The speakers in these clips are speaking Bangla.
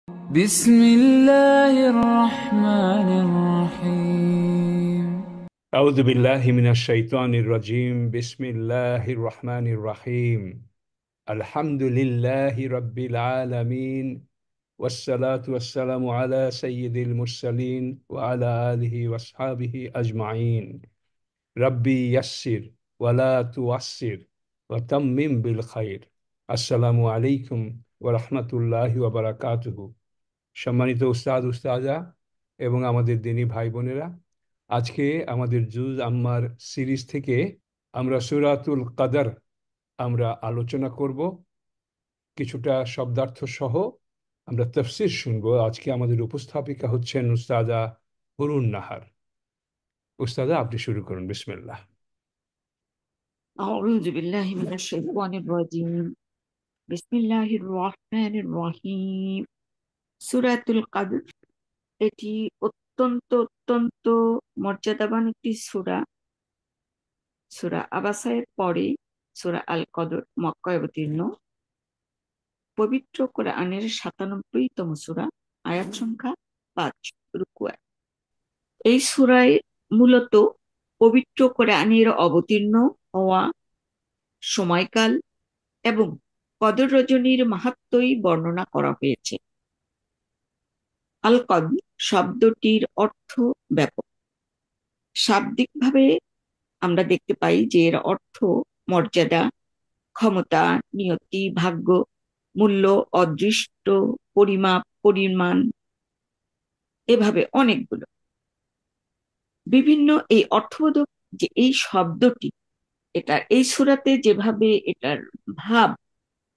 بسم الله الرحمن الرحيم. أعوذ بالله من الشيطان الرجيم. بسم الله الرحمن الرحيم. الحمد لله رب العالمين، والصلاة والسلام على سيد المرسلين وعلى آله وأصحابه أجمعين. ربي يسر ولا تعسر وتمم بالخير. আসসালামু আলাইকুম ওয়া রাহমাতুল্লাহি ওয়া বারাকাতুহু। সম্মানিত উস্তাদ উস্তাদা এবং আমাদের দিনী ভাই বোনেরা, আজকে আমাদের জুজ আম্মার সিরিজ থেকে আমরা সূরাতুল কদর আমরা আলোচনা করব। কিছুটা শব্দার্থ সহ আমরা তাফসীর শুনবো। আজকে আমাদের উপস্থাপিকা হচ্ছেন উস্তাদা হুরুন নাহার। উস্তাদা, আপনি শুরু করুন, বিসমিল্লাহ। أعوذ بالله من الشيطان الرجيم بسم الله الرحمن الرحيم সূরাতুল কদর এটি অত্যন্ত অত্যন্ত মর্যাদাবান একটি সূরা। সূরা আবাসায়ের পরে সূরা আল কদর মক্কায় অবতীর্ণ। পবিত্র কোরআনের ৯৭তম সূরা। আয়াত সংখ্যা ৫। রুকু ১। এই সূরায় মূলত পবিত্র কোরআনের অবতীর্ণ হওয়া সময়কাল এবং কদর রজনীর মাহাত্ম্যই বর্ণনা করা হয়েছে। আল কদর শব্দটির অর্থ ব্যাপক। শাব্দিকভাবে আমরা দেখতে পাই যে এর অর্থ মর্যাদা, ক্ষমতা, নিয়তি, ভাগ্য, মূল্য, অদৃষ্ট, পরিমাপ, পরিমাণ, এভাবে অনেকগুলো বিভিন্ন এই অর্থবোধক যে এই শব্দটি, এটা এই সূরাতে যেভাবে এটার ভাব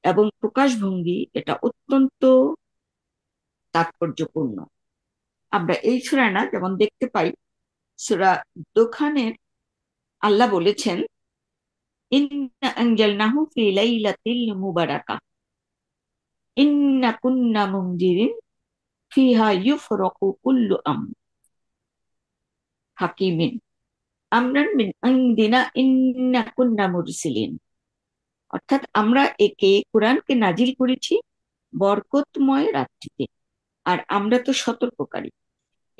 এবং প্রকাশভঙ্গি, এটা অত্যন্ত তাৎপর্যপূর্ণ। আমরা এই সূরায় না যেমন দেখতে পাই, সূরা দোখানের আল্লাহ বলেছেন, ইন্না আনজালনাহু ফি লাইলাতিল মুবারাকাহ ইন্না কুন্না মুনজিরিন ফিহা ইউফরাকু কুল্লু হাকিমিন আমরান মিন ইনদিনা ইন্না কুন্না মুরসিলিন। অর্থাৎ আমরা একে কোরআনকে নাজিল করেছি বরকতময় রাত্রিতে, আর আমরা তো সতর্ককারী।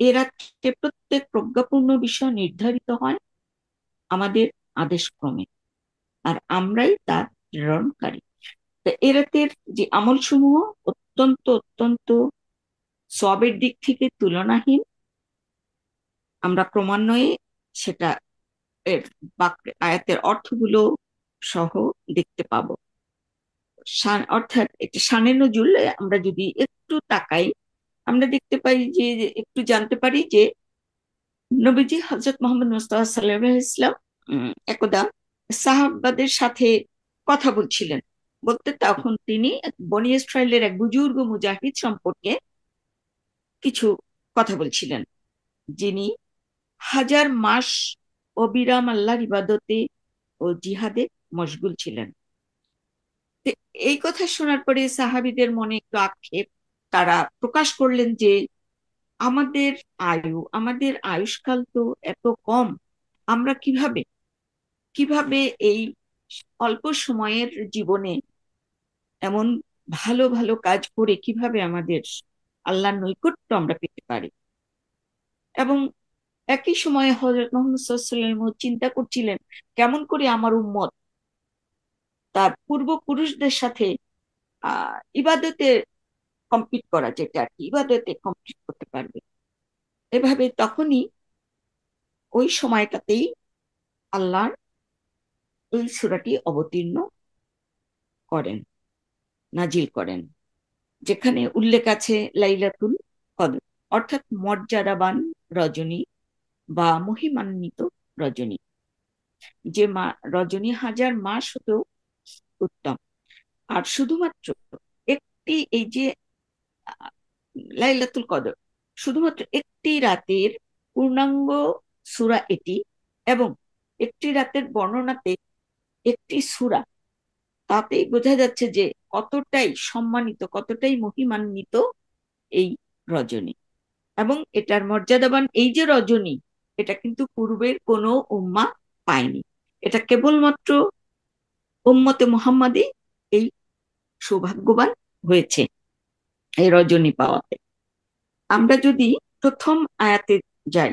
এ রাত্রে প্রত্যেক প্রজ্ঞাপূর্ণ বিষয় নির্ধারিত হয় আমাদের আদেশ ক্রমে, আর আমরাই তার প্রেরণকারী। তো এ রাতের যে আমল সমূহ অত্যন্ত অত্যন্ত সবের দিক থেকে তুলনাহীন। আমরা ক্রমান্বয়ে সেটা এর আয়াতের অর্থগুলো সহ দেখতে পাবো। অর্থাৎ একটা শানে নজুল আমরা যদি একটু তাকাই, আমরা দেখতে পাই যে একটু জানতে পারি যে নবীজি হযরত মুহাম্মদ মুস্তাফা সাল্লাল্লাহু আলাইহি ওয়াসাল্লাম একদা সাহাবাদের সাথে কথা বলছিলেন। বলতে তখন তিনি বনি ইসরাইলের এক বুজুর্গ মুজাহিদ সম্পর্কে কিছু কথা বলছিলেন, যিনি ১০০০ মাস অবিরাম আল্লাহর ইবাদতে ও জিহাদে মশগুল ছিলেন। তো এই কথা শোনার পরে সাহাবীদের মনে একটু আক্ষেপ। তারা প্রকাশ করলেন যে আমাদের আয়ুষ্কাল তো এত কম, আমরা কিভাবে কিভাবে এই অল্প সময়ের জীবনে এমন ভালো ভালো কাজ করে কিভাবে আমাদের আল্লাহর নৈকট্য আমরা পেতে পারি। এবং একই সময়ে হযরত মুহাম্মদ সাল্লাল্লাহু আলাইহি ওয়াসাল্লাম চিন্তা করছিলেন কেমন করে আমার উম্মত তার পূর্বপুরুষদের সাথে ইবাদতে কমপ্লিট করা, যেটা আর কি ইবাদতে কমপ্লিট করতে পারবে। এভাবে তখনই ওই সময়টাতেই আল্লাহ এই সূরাটি অবতীর্ণ করেন, নাজিল করেন, যেখানে উল্লেখ আছে লাইলাতুল কদর, অর্থাৎ মর্যাদাবান রজনী বা মহিমান্বিত রজনী। যে রজনী ১০০০ মাস হতেও উত্তম। আর শুধুমাত্র একটি এই যে আহ, লাইলাতুল কদর শুধুমাত্র একটি রাতের পূর্ণাঙ্গ সূরা এটি, এবং একটি রাতের বর্ণনাতে একটি সূরা, তাতেই বোঝা যাচ্ছে যে কতটাই সম্মানিত, কতটাই মহিমান্বিত এই রজনী। এবং এটার মর্যাদাবান এই যে রজনী, এটা কিন্তু পূর্বের কোনো উম্মাহ পায়নি। এটা কেবলমাত্র উম্মতে মুহাম্মাদই এই সৌভাগ্যবান হয়েছে। এই রজনী পাওয়াতে। আমরা যদি প্রথম আয়াতে যাই,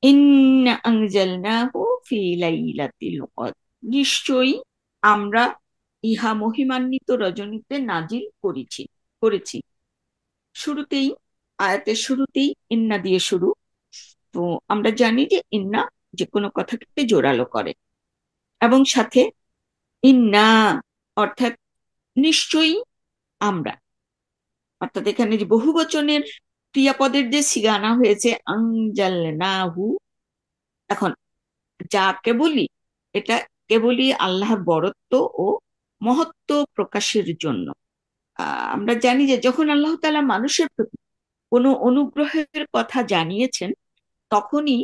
ইন্না আনজালনাহু ফি লাইলাতিল কদর, নিশ্চয়ই আমরা ইহা মহিমান্বিত রজনীতে নাজিল করেছি। শুরুতেই, আয়াতের শুরুতেই ইন্না দিয়ে শুরু। তো আমরা জানি যে ইন্না যে কোনো কথাকে জোরালো করে, এবং সাথে ইন্না অর্থাৎ নিশ্চয়ই আমরা, অর্থাৎ এখানে যে বহুবচনের ক্রিয়াপদের যে সিগা আনা হয়েছে আনজালনাহু, এখন যা কেবলই, এটা কেবলই আল্লাহর বরত্ব ও মহত্ব প্রকাশের জন্য। আমরা জানি যে যখন আল্লাহ তাআলা মানুষের প্রতি কোনো অনুগ্রহের কথা জানিয়েছেন, তখনই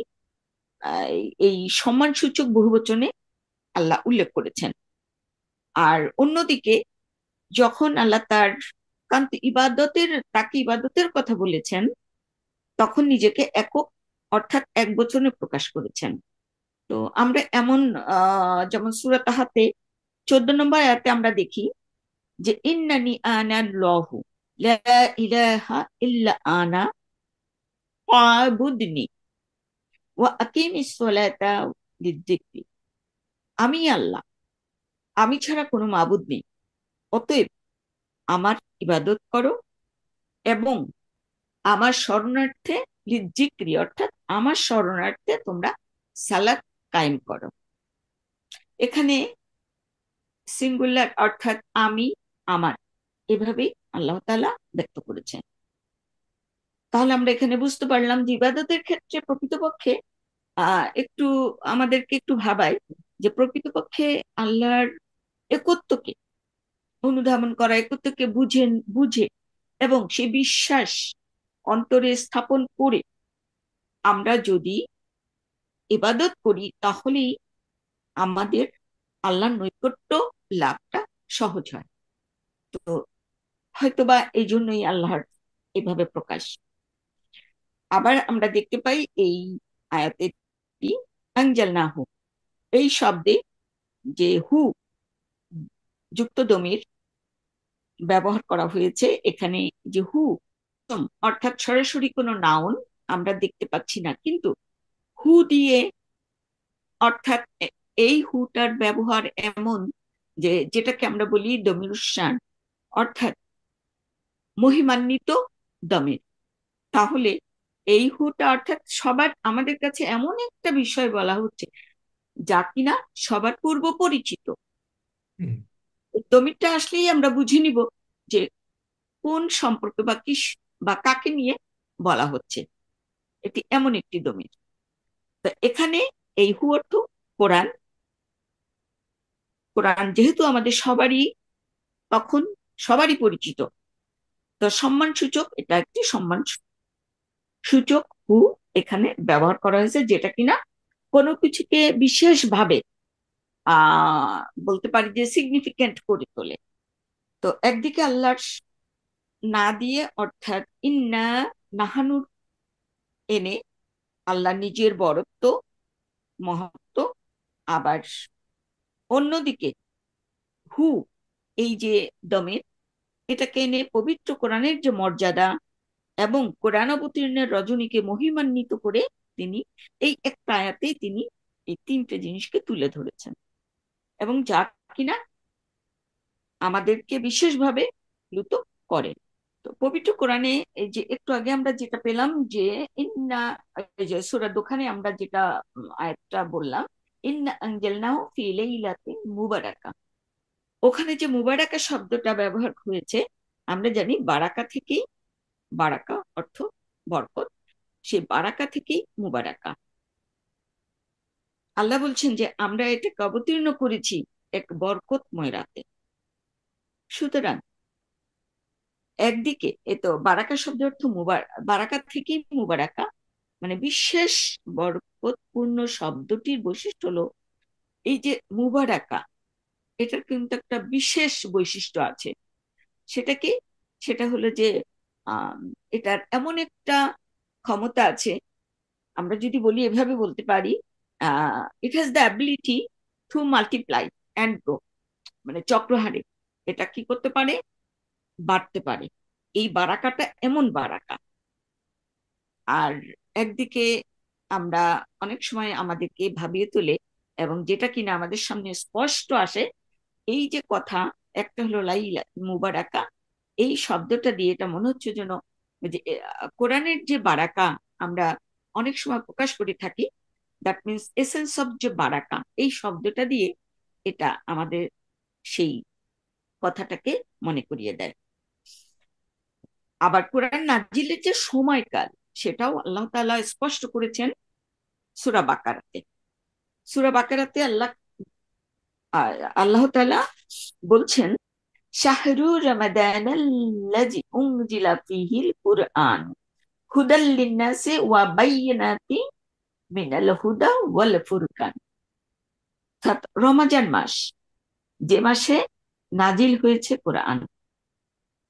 এই সম্মানসূচক বহুবচনে আল্লাহ উল্লেখ করেছেন। আর অন্যদিকে যখন আল্লাহ তাকে ইবাদতের কথা বলেছেন, তখন নিজেকে একক অর্থাৎ এক বচনে প্রকাশ করেছেন। তো আমরা এমন যেমন সূরা তাহাতে 14 নম্বর আয়াতে আমরা দেখি যে ইন্নানি আনাল্লাহু লা ইলাহা ইল্লা আনা ফাবুদনি ওয়া আকিমিস সালাতা লিযিকরি, আমি আল্লাহ, আমি ছাড়া কোনো মাবুদ নেই, অতএব আমার ইবাদত করো এবং আমার শরণার্থে লিযিকরি অর্থাৎ আমার শরণার্থে তোমরা সালাত কায়েম করো। এখানে সিঙ্গুলার অর্থাৎ আমি, আমার, এভাবেই আল্লাহ তাআলা ব্যক্ত করেছেন। তাহলে আমরা এখানে বুঝতে পারলাম যে ইবাদতের ক্ষেত্রে প্রকৃতপক্ষে একটু আমাদেরকে একটু ভাবায় যে প্রকৃতপক্ষে আল্লাহর একত্বকে অনুধাবন করা, একত্বকে বুঝে এবং সে বিশ্বাস অন্তরে স্থাপন করে আমরা যদি ইবাদত করি, তাহলেই আমাদের আল্লাহর নৈকট্য লাভটা সহজ হয়। তো হয়তোবা এই জন্যই আল্লাহর এভাবে প্রকাশ। আবার আমরা দেখতে পাই এই আয়াতে আনজালনাহু এই শব্দে যে হু যুক্ত দমির ব্যবহার করা হয়েছে। এখানে যে হু অর্থাৎ সরাসরি কোনো নাউন আমরা দেখতে পাচ্ছি না, কিন্তু হু দিয়ে অর্থাৎ এই হুটার ব্যবহার এমন যে যেটাকে আমরা বলি দমিরুসান অর্থাৎ মহিমান্বিত দমির। তাহলে এই হুটা অর্থাৎ সবার, আমাদের কাছে এমন একটা বিষয় বলা হচ্ছে যা কিনা সবার পূর্ব পরিচিত। হুম। দমিরটা আসলেই আমরা বুঝে নিব যে কোন সম্পর্কে বা কি বা কাকে নিয়ে বলা হচ্ছে। এটি এমন একটি দমির। তো এখানে এই হু অর্থ কোরআন। কোরআন যেহেতু আমাদের সবারই, তখন সবারই পরিচিত, তো সম্মান সূচক, এটা একটি সম্মান সূচক হু এখানে ব্যবহার করা হয়েছে, যেটা কিনা কোনো কিছুকে বিশেষভাবে আহ বলতে পারি যে সিগনিফিকেন্ট করে তোলে। তো একদিকে আল্লাহর না দিয়ে অর্থাৎ ইন্না নাহানুর এনে আল্লাহ নিজের বরত্ব মহত্ব, আবার অন্যদিকে হু এই যে দমের, এটাকে এনে পবিত্র কোরআনের যে মর্যাদা এবং কোরআন অবতীর্ণের রজনীকে মহিমান্বিত করে তিনি এই একটা আয়াতেই তিনি এই তিনটে জিনিসকে তুলে ধরেছেন, এবং যা কিনা আমাদেরকে বিশেষভাবে প্লুত করে। তো পবিত্র কোরআনে এই যে একটু আগে আমরা যেটা পেলাম যে ইন্না, এই যে সূরা দোখানে আমরা যেটা আয়াতটা বললাম, ইন্না আনজালনাহু ফি লাইলাতিন মুবারাকা, ওখানে যে মুবারাকা শব্দটা ব্যবহার হয়েছে, আমরা জানি বারাকা থেকেই, বারাকা অর্থ বরকত, সেই বারাকা থেকেই মুবারাকা। আল্লাহ বলছেন যে আমরা এটাকে অবতীর্ণ করেছি এক বরকতময় রাতে। সুতরাং একদিকে এ তো বারাকা শব্দ অর্থ বারাকা থেকেই মুবারাকা, মানে বিশেষ বরকতপূর্ণ শব্দটির বৈশিষ্ট্য হলো এই যে মুবারাকা, এটার কিন্তু একটা বিশেষ বৈশিষ্ট্য আছে। সেটা কি? সেটা হলো যে আহ এটার এমন একটা ক্ষমতা আছে, আমরা যদি বলি এভাবে বলতে পারি, it has the ability to multiply and grow, মানে চক্রহারে এটা কি করতে পারে, বাড়তে পারে। এই বারাকাটা এমন বারাকা। আর একদিকে আমরা অনেক সময় আমাদেরকে ভাবিয়ে তোলে, এবং যেটা কিনা আমাদের সামনে স্পষ্ট আসে, এই যে কথা, একটা হলো লাইলা মুবারাকা, এই শব্দটা দিয়ে এটা মনে হচ্ছে যেন যে কোরআনের যে বারাকা আমরা অনেক সময় প্রকাশ করে থাকি, দ্যাট মিনস এসেন্স অফ যে বারাকা, এই শব্দটা দিয়ে এটা আমাদের সেই কথাটাকে মনে করিয়ে দেয়। আবার কোরআন নাজিলের যে সময়কাল, সেটাও আল্লাহ তাআলা স্পষ্ট করেছেন সূরা বাকারাতে। সূরা বাকারাতে আল্লাহ তাআলা বলছেন, শাহরু রমাদানাল্লাযী উনজিলা ফীহিল কুরআন হুদাল লিন্নাসি ওয়া বায়্যিনাতিন মিনাল হুদা ওয়াল ফুরকান। অর্থাৎ রমজান মাস, যে মাসে নাজিল হয়েছে কোরআন,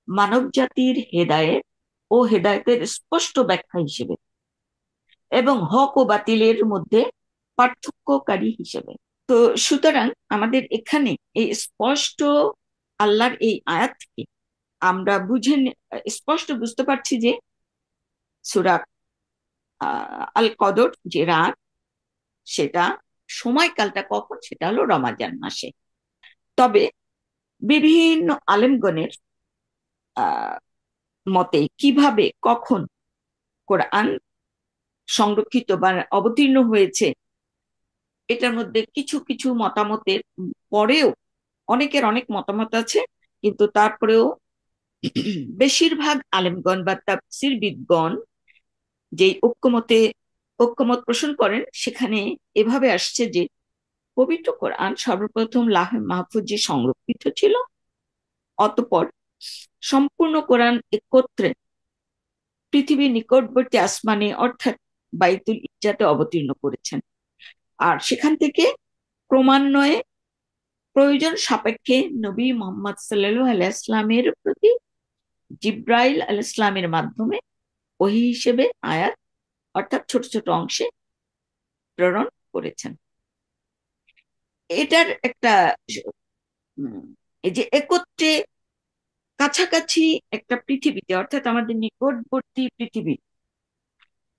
মানব জাতির হেদায়েত ও হেদায়েতের স্পষ্ট ব্যাখ্যা হিসেবে, এবং হক ও বাতিলের মধ্যে পার্থক্যকারী হিসেবে। তো সুতরাং আমাদের এখানে এই স্পষ্ট আল্লাহর এই আয়াত থেকে আমরা স্পষ্ট বুঝতে পারছি যে সূরা আল কদর যে রাত, সেটা সময়কালটা কখন, সেটা হলো রমাজান মাসে। তবে বিভিন্ন আলেমগণের আহ মতে কিভাবে কখন কোরআন সংরক্ষিত বা অবতীর্ণ হয়েছে, এটার মধ্যে কিছু কিছু মতামতের পরেও অনেকের অনেক মতামত আছে, কিন্তু তারপরেও বেশিরভাগ আলেমগণ বা তাফসীরবিদগণ যেই ঐক্যমত পোষণ করেন, সেখানে এভাবে আসছে যে পবিত্র কোরআন সর্বপ্রথম লাহে মাহফুজে সংরক্ষিত ছিল, অতঃপর সম্পূর্ণ কোরআন একত্রে পৃথিবীর নিকটবর্তী আসমানে অর্থাৎ বাইতুল ইজ্জাতে অবতীর্ণ করেছেন। আর সেখান থেকে ক্রমান্বয়ে প্রয়োজন সাপেক্ষে নবী মোহাম্মদ সাল্লাল্লাহু আলাইহি ওয়াসাল্লামের প্রতি জিব্রাইল আলাইহিস সালামের মাধ্যমে ওহী হিসেবে আয়াত অর্থাৎ ছোট ছোট অংশে প্রেরণ করেছেন। এটার একটা এই যে একত্রে কাছাকাছি একটা পৃথিবীতে, অর্থাৎ আমাদের নিকটবর্তী পৃথিবী,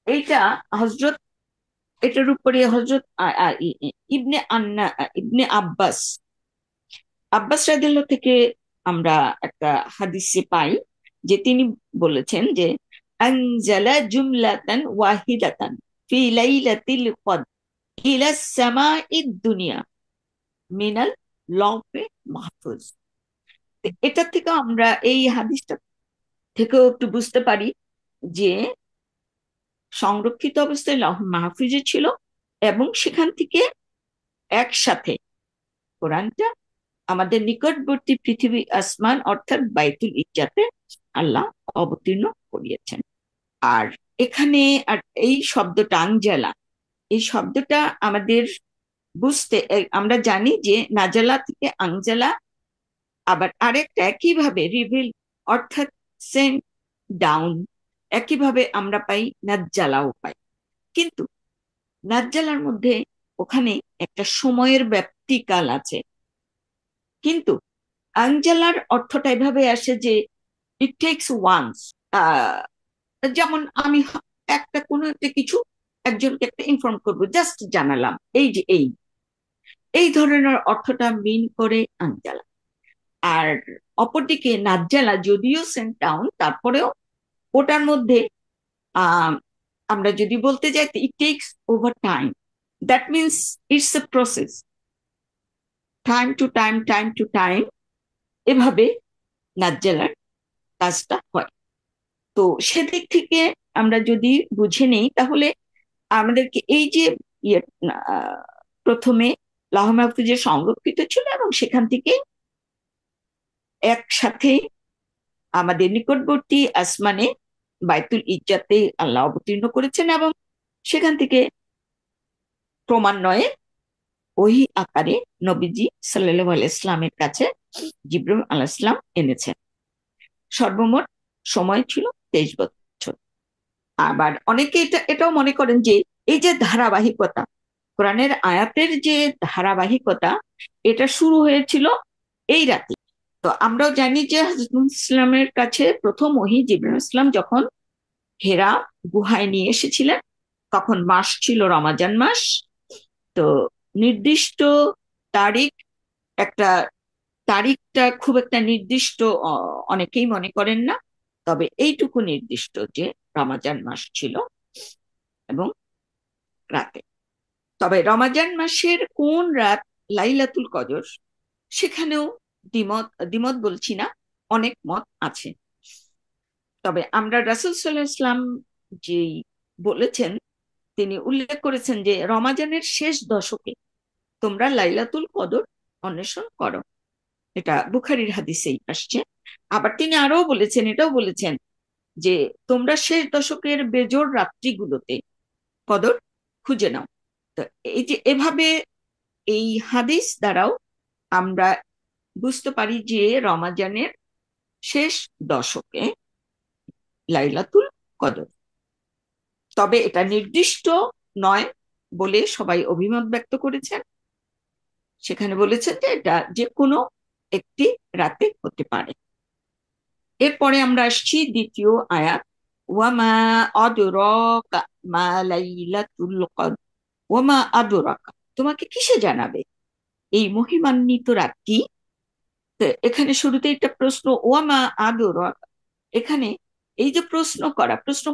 এইটা হজরত এটার উপরে হজরত ইবনে আব্বাস রাদিয়াল্লাহু থেকে আমরা একটা হাদিসে পাই যে তিনি বলেছেন যে আনজালা জুমলাতান ওয়াহিদাতান ফি লাইলাতিল কদর ইলা সামাঈদ দুনিয়া মিনাল লওহে মাহফুজ। এটা থেকে আমরা এই হাদিসটা থেকেও একটু বুঝতে পারি যে সংরক্ষিত অবস্থায় লওহে মাহফুজে ছিল, এবং সেখান থেকে একসাথে কোরআনটা আমাদের নিকটবর্তী পৃথিবী আসমান অর্থাৎ বাইতুল ইজ্জাতে আল্লাহ অবতীর্ণ করিয়েছেন। আর এখানে আর এই শব্দটা আনজালা, এই শব্দটা আমাদের বুঝতে আমরা জানি যে নাজালা থেকে আনজালা, আবার আরেকটা একইভাবে রিভিল অর্থাৎ সেন্ড ডাউন, একইভাবে আমরা পাই নাজ্জালাও পাই। কিন্তু নাজ্জালার মধ্যে ওখানে একটা সময়ের ব্যাপ্তিকাল আছে, কিন্তু আঞ্জালার অর্থটা এভাবে আসে যে ইট টেকস ওয়ান্স। যেমন আমি একটা কোনো একটা কিছু একজনকে একটা ইনফর্ম করবো, জাস্ট জানালাম, এই যে এই ধরনের অর্থটা মিন করে আঞ্জালা। আর অপরদিকে নাজ্জালা যদিও সেন্ট ডাউন, তারপরেও ওটার মধ্যে আহ আমরা যদি বলতে যাই ইট tax over time, that means it's a process, time to time এভাবে নাজ্জালার কাজটা হয়। তো সেদিক থেকে আমরা যদি বুঝে নেই, তাহলে আমাদেরকে এই যে ইয়ে প্রথমে লাউহে মাহফুজে সংরক্ষিত ছিল, এবং সেখান থেকে একসাথে আমাদের নিকটবর্তী আসমানে বাইতুল ইজ্জাতে আল্লাহ অবতীর্ণ করেছেন, এবং সেখান থেকে ক্রমান্বয়ে ওহী আকারে নবীজি সাল্লাল্লাহু আলাইহি ওয়াসাল্লামের কাছে জিবরীল আলাইহিস সালাম এনেছেন। সর্বমোট সময় ছিল 23 বছর। আবার অনেকে এটাও মনে করেন যে এই যে ধারাবাহিকতা, কোরআনের আয়াতের যে ধারাবাহিকতা, এটা শুরু হয়েছিল এই রাতে, তো আমরাও জানি যে হযরত মুহাম্মদ ইসলামের কাছে প্রথম ওহী জিবরাইল ইসলাম যখন হেরা গুহায় নিয়ে এসেছিলেন, তখন মাস ছিল রমাজান মাস। তো নির্দিষ্ট তারিখ, একটা তারিখটা খুব একটা নির্দিষ্ট অনেকেই মনে করেন না, তবে এইটুকু নির্দিষ্ট যে রমাজান মাস ছিল এবং রাতে। তবে রমাজান মাসের কোন রাত লাইলাতুল কদর, সেখানেও দ্বিমত, দ্বিমত বলছি না, অনেক মত আছে। তবে আমরা রাসূল সাল্লাল্লাহু আলাইহি ওয়াসাল্লাম যেই বলেছেন, তিনি উল্লেখ করেছেন যে রমাজানের শেষ দশকে তোমরা লাইলাতুল কদর অন্বেষণ করো। এটা বুখারীর হাদিসেই আসছে। আবার তিনি আরো বলেছেন, এটাও বলেছেন যে তোমরা শেষ দশকের বেজোড় রাত্রিগুলোতে কদর খুঁজে নাও। তো এই যে এভাবে এই হাদিস দ্বারাও আমরা বুঝতে পারি যে রমাজানের শেষ দশকে লাইলাতুল কদর। তবে এটা নির্দিষ্ট নয় বলে সবাই অভিমত ব্যক্ত করেছেন। সেখানে বলেছেন যে এটা যে কোনো একটি রাতে হতে পারে। এরপরে আমরা আসছি দ্বিতীয় আয়াত, ওয়ামা আদরাকা মা লাইলাতুল কদর, ওয়ামা আদরাকা, তোমাকে কিসে জানাবে এই মহিমান্বিত রাতটি। তো এখানে শুরুতে একটা প্রশ্ন, ওয়ামা আদরাকা, এখানে এই যে প্রশ্ন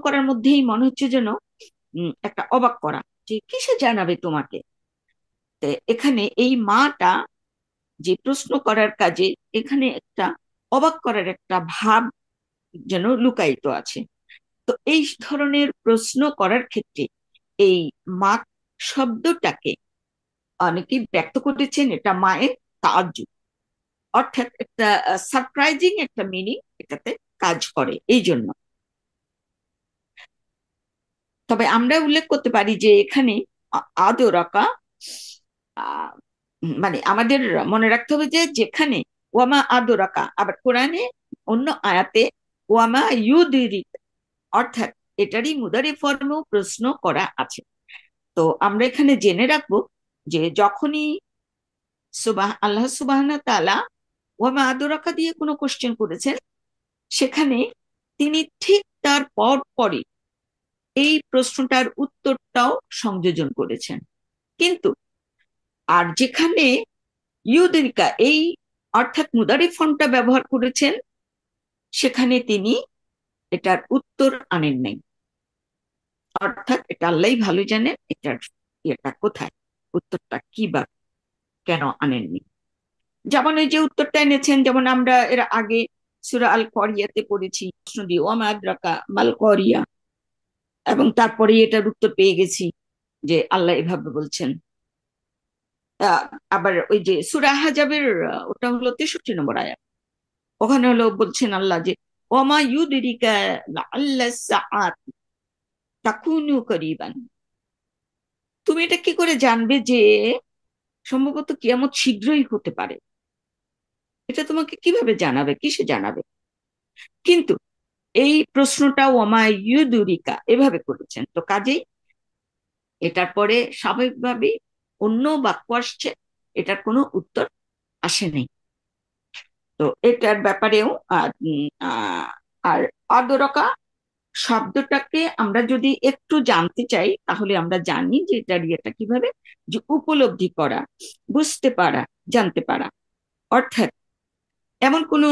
করার মধ্যেই মনে হচ্ছে যেন একটা অবাক করা, যে কিসে জানাবে তোমাকে। তো এখানে এই মাটা যে প্রশ্ন করার কাজে, এখানে একটা অবাক করার একটা ভাব যেন লুকায়িত আছে। তো এই ধরনের প্রশ্ন করার ক্ষেত্রে এই মা শব্দটাকে অনেকেই ব্যক্ত করেছেন এটা মায়ের তাজ্জুব, অর্থাৎ একটা সারপ্রাইজিং একটা মিনিং এটাতে কাজ করে এই জন্য। তবে আমরা উল্লেখ করতে পারি যে এখানে আদরাকা, আহ, মানে আমাদের মনে রাখতে হবে যে যেখানে ওয়ামা আদরাকা, আবার কোরআনে অন্য আয়াতে ওয়ামা ইউদিরিক, অর্থাৎ এটারই মুদারি ফর্মেও প্রশ্ন করা আছে। তো আমরা এখানে জেনে রাখবো যে যখনই আল্লাহ সুবহানাহু ওয়া তাআলা ওয়ামা আদরাকা দিয়ে কোনো কোশ্চেন করেছেন, সেখানে তিনি ঠিক তার পর পরই এই প্রশ্নটার উত্তরটাও সংযোজন করেছেন। কিন্তু আর যেখানে ইউদেরিকা এই অর্থাৎ মুদারি ফর্মটা ব্যবহার করেছেন, সেখানে তিনি এটার উত্তর আনেন নাই। অর্থাৎ এটা আল্লাহই ভালো জানেন এটার ইয়েটা কোথায়, উত্তরটা কি বা কেন আনেননি। যেমন এই যে উত্তরটা এনেছেন, যেমন আমরা এর আগে সূরা আল করিয়াতে পড়েছি প্রশ্ন দিয়ে, ওয়ামা আদরাকা মাল করিয়া, এবং তারপরে এটার উত্তর পেয়ে গেছি যে আল্লাহ এভাবে বলছেন। আহ, আবার ওই যে সূরা আহজাবের ওটা হলো 63 নম্বর আয়াত, ওখানে হলো বলছেন আল্লাহ যে ওমা ইউদরিকা লাআল্লা সাআত তাকুনু করিবান, তুমি এটা কি করে জানবে যে সম্ভবত কিয়ামত শীঘ্রই হতে পারে, এটা তোমাকে কিভাবে জানাবে, কিসে জানাবে। কিন্তু এই প্রশ্নটা ওমা ইউদরিকা এভাবে করেছেন, তো কাজেই এটার পরে স্বাভাবিকভাবেই অন্য বাক্য আসছে, এটার কোনো উত্তর আসেনি। তো এটার ব্যাপারেও আর অদরকা শব্দটাকে আমরা যদি একটু জানতে চাই, তাহলে আমরা জানি যে এটার ইয়েটা কিভাবে, যে উপলব্ধি করা, বুঝতে পারা, জানতে পারা। অর্থাৎ এমন কোনো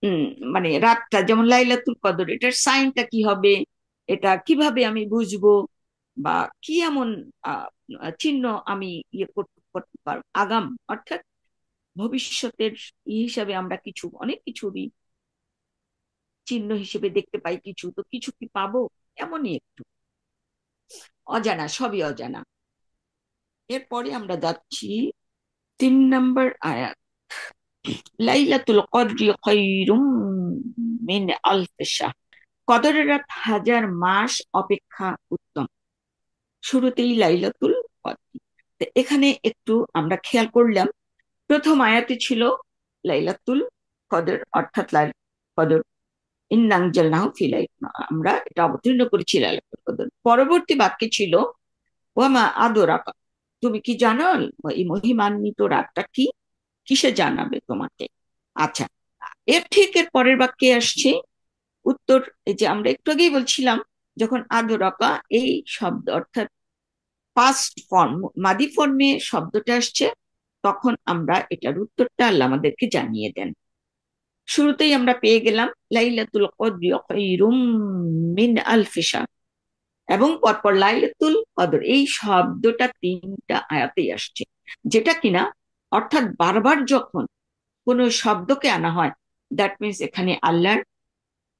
উম, মানে রাতটা যেমন লাইলাতুল কদর, এটার সাইনটা কি হবে, এটা কিভাবে আমি বুঝবো, বা কি এমন আহ চিহ্ন আমি ইয়ে করতে পারবো, আগাম অর্থাৎ ভবিষ্যতের হিসাবে আমরা কিছু, অনেক কিছুরই চিহ্ন হিসেবে দেখতে পাই কিছু, তো কিছু কি পাবো, এমনই একটু অজানা, সবই অজানা। এরপরে আমরা যাচ্ছি 3 নম্বর আয়াত, লাইলাতুল কদরি খায়রুম মিন আলফি শাহর, কদরের রাত 1000 মাস অপেক্ষা উত্তম। শুরুতেই লাইলাতুল কদর। তো এখানে একটু আমরা খেয়াল করলাম, প্রথম আয়াতে ছিল লাইলাতুল কদর, অর্থাৎ কদর ইন্না আনজালনাহু ফি লাইলাতিন, আমরা এটা অবতীর্ণ করেছি লাইলাতুল কদর। পরবর্তী বাক্যে ছিল ওয়ামা আদরাকা, তুমি কি জানো এই মহিমান্বিত রাতটা কি, কিসে জানাবে তোমাকে। আচ্ছা, এর পরের বাক্যে আসছে উত্তর। এই যে আমরা একটু আগেই বলছিলাম, যখন আদরাকা এই শব্দ অর্থাৎ পাস্ট ফর্ম, মাদি ফর্মে শব্দটা আসছে, তখন আমরা এটার উত্তরটা আল্লাহ আমাদেরকে জানিয়ে দেন। শুরুতেই আমরা পেয়ে গেলাম লাইলাতুল কদরি খায়রুম মিন আলফি শাহর, এবং পরপর লাইলাতুল কদর এই শব্দটা 3টা আয়াতেই আসছে, যেটা কিনা অর্থাৎ বারবার যখন কোনো শব্দকে আনা হয়, দ্যাট মিনস এখানে আল্লাহর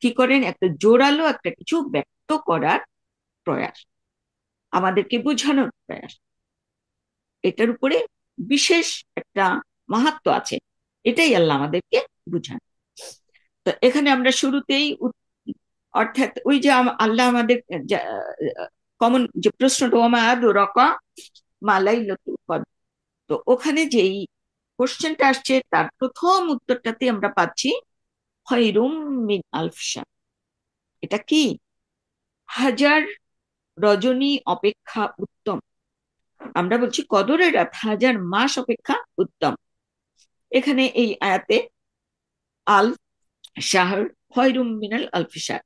কি করেন, একটা জোরালো একটা কিছু ব্যক্ত করার প্রয়াস, আমাদেরকে বোঝানোর প্রয়াস। এটার উপরে বিশেষ একটা মাহাত্ম্য আছে, এটাই আল্লাহ আমাদেরকে বুঝান। তো এখানে আমরা শুরুতেই অর্থাৎ ওই যে আল্লাহ আমাদের কমন যে প্রশ্নটা, ওমা আদরাকা মা লাইলাতুল কদর, তো ওখানে যেই কোশ্চেনটা আসছে তার প্রথম উত্তরটাতে আমরা পাচ্ছি খায়রুম মিন আলফ শাহর। এটা কি? হাজার রজনী অপেক্ষা উত্তম। আমরা বলছি কদরের রাত হাজার মাস অপেক্ষা উত্তম। এখানে এই আয়াতে আল শাহর খয়রুম মিনাল আলফি শাহর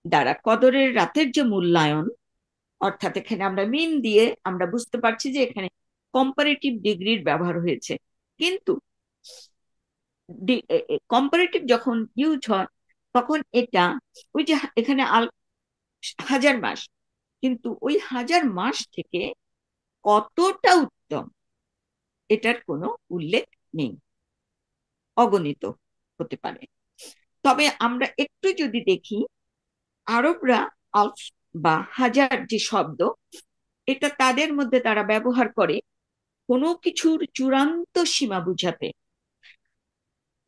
দ্বারা কদরের রাতের যে মূল্যায়ন, অর্থাৎ এখানে আমরা মিন দিয়ে আমরা বুঝতে পারছি যে এখানে কম্পারেটিভ ডিগ্রির ব্যবহার হয়েছে। কিন্তু কম্পারেটিভ যখন ইউজ হয় তখন এটা ওই যে এখানে হাজার মাস, কিন্তু ওই হাজার মাস থেকে কতটা উত্তম এটার কোনো উল্লেখ নেই, অগণিত হতে পারে। তবে আমরা একটু যদি দেখি, আরবরা আলফ বা হাজার যে শব্দ, এটা তাদের মধ্যে তারা ব্যবহার করে কোনো কিছুর চূড়ান্ত সীমা বুঝাতে।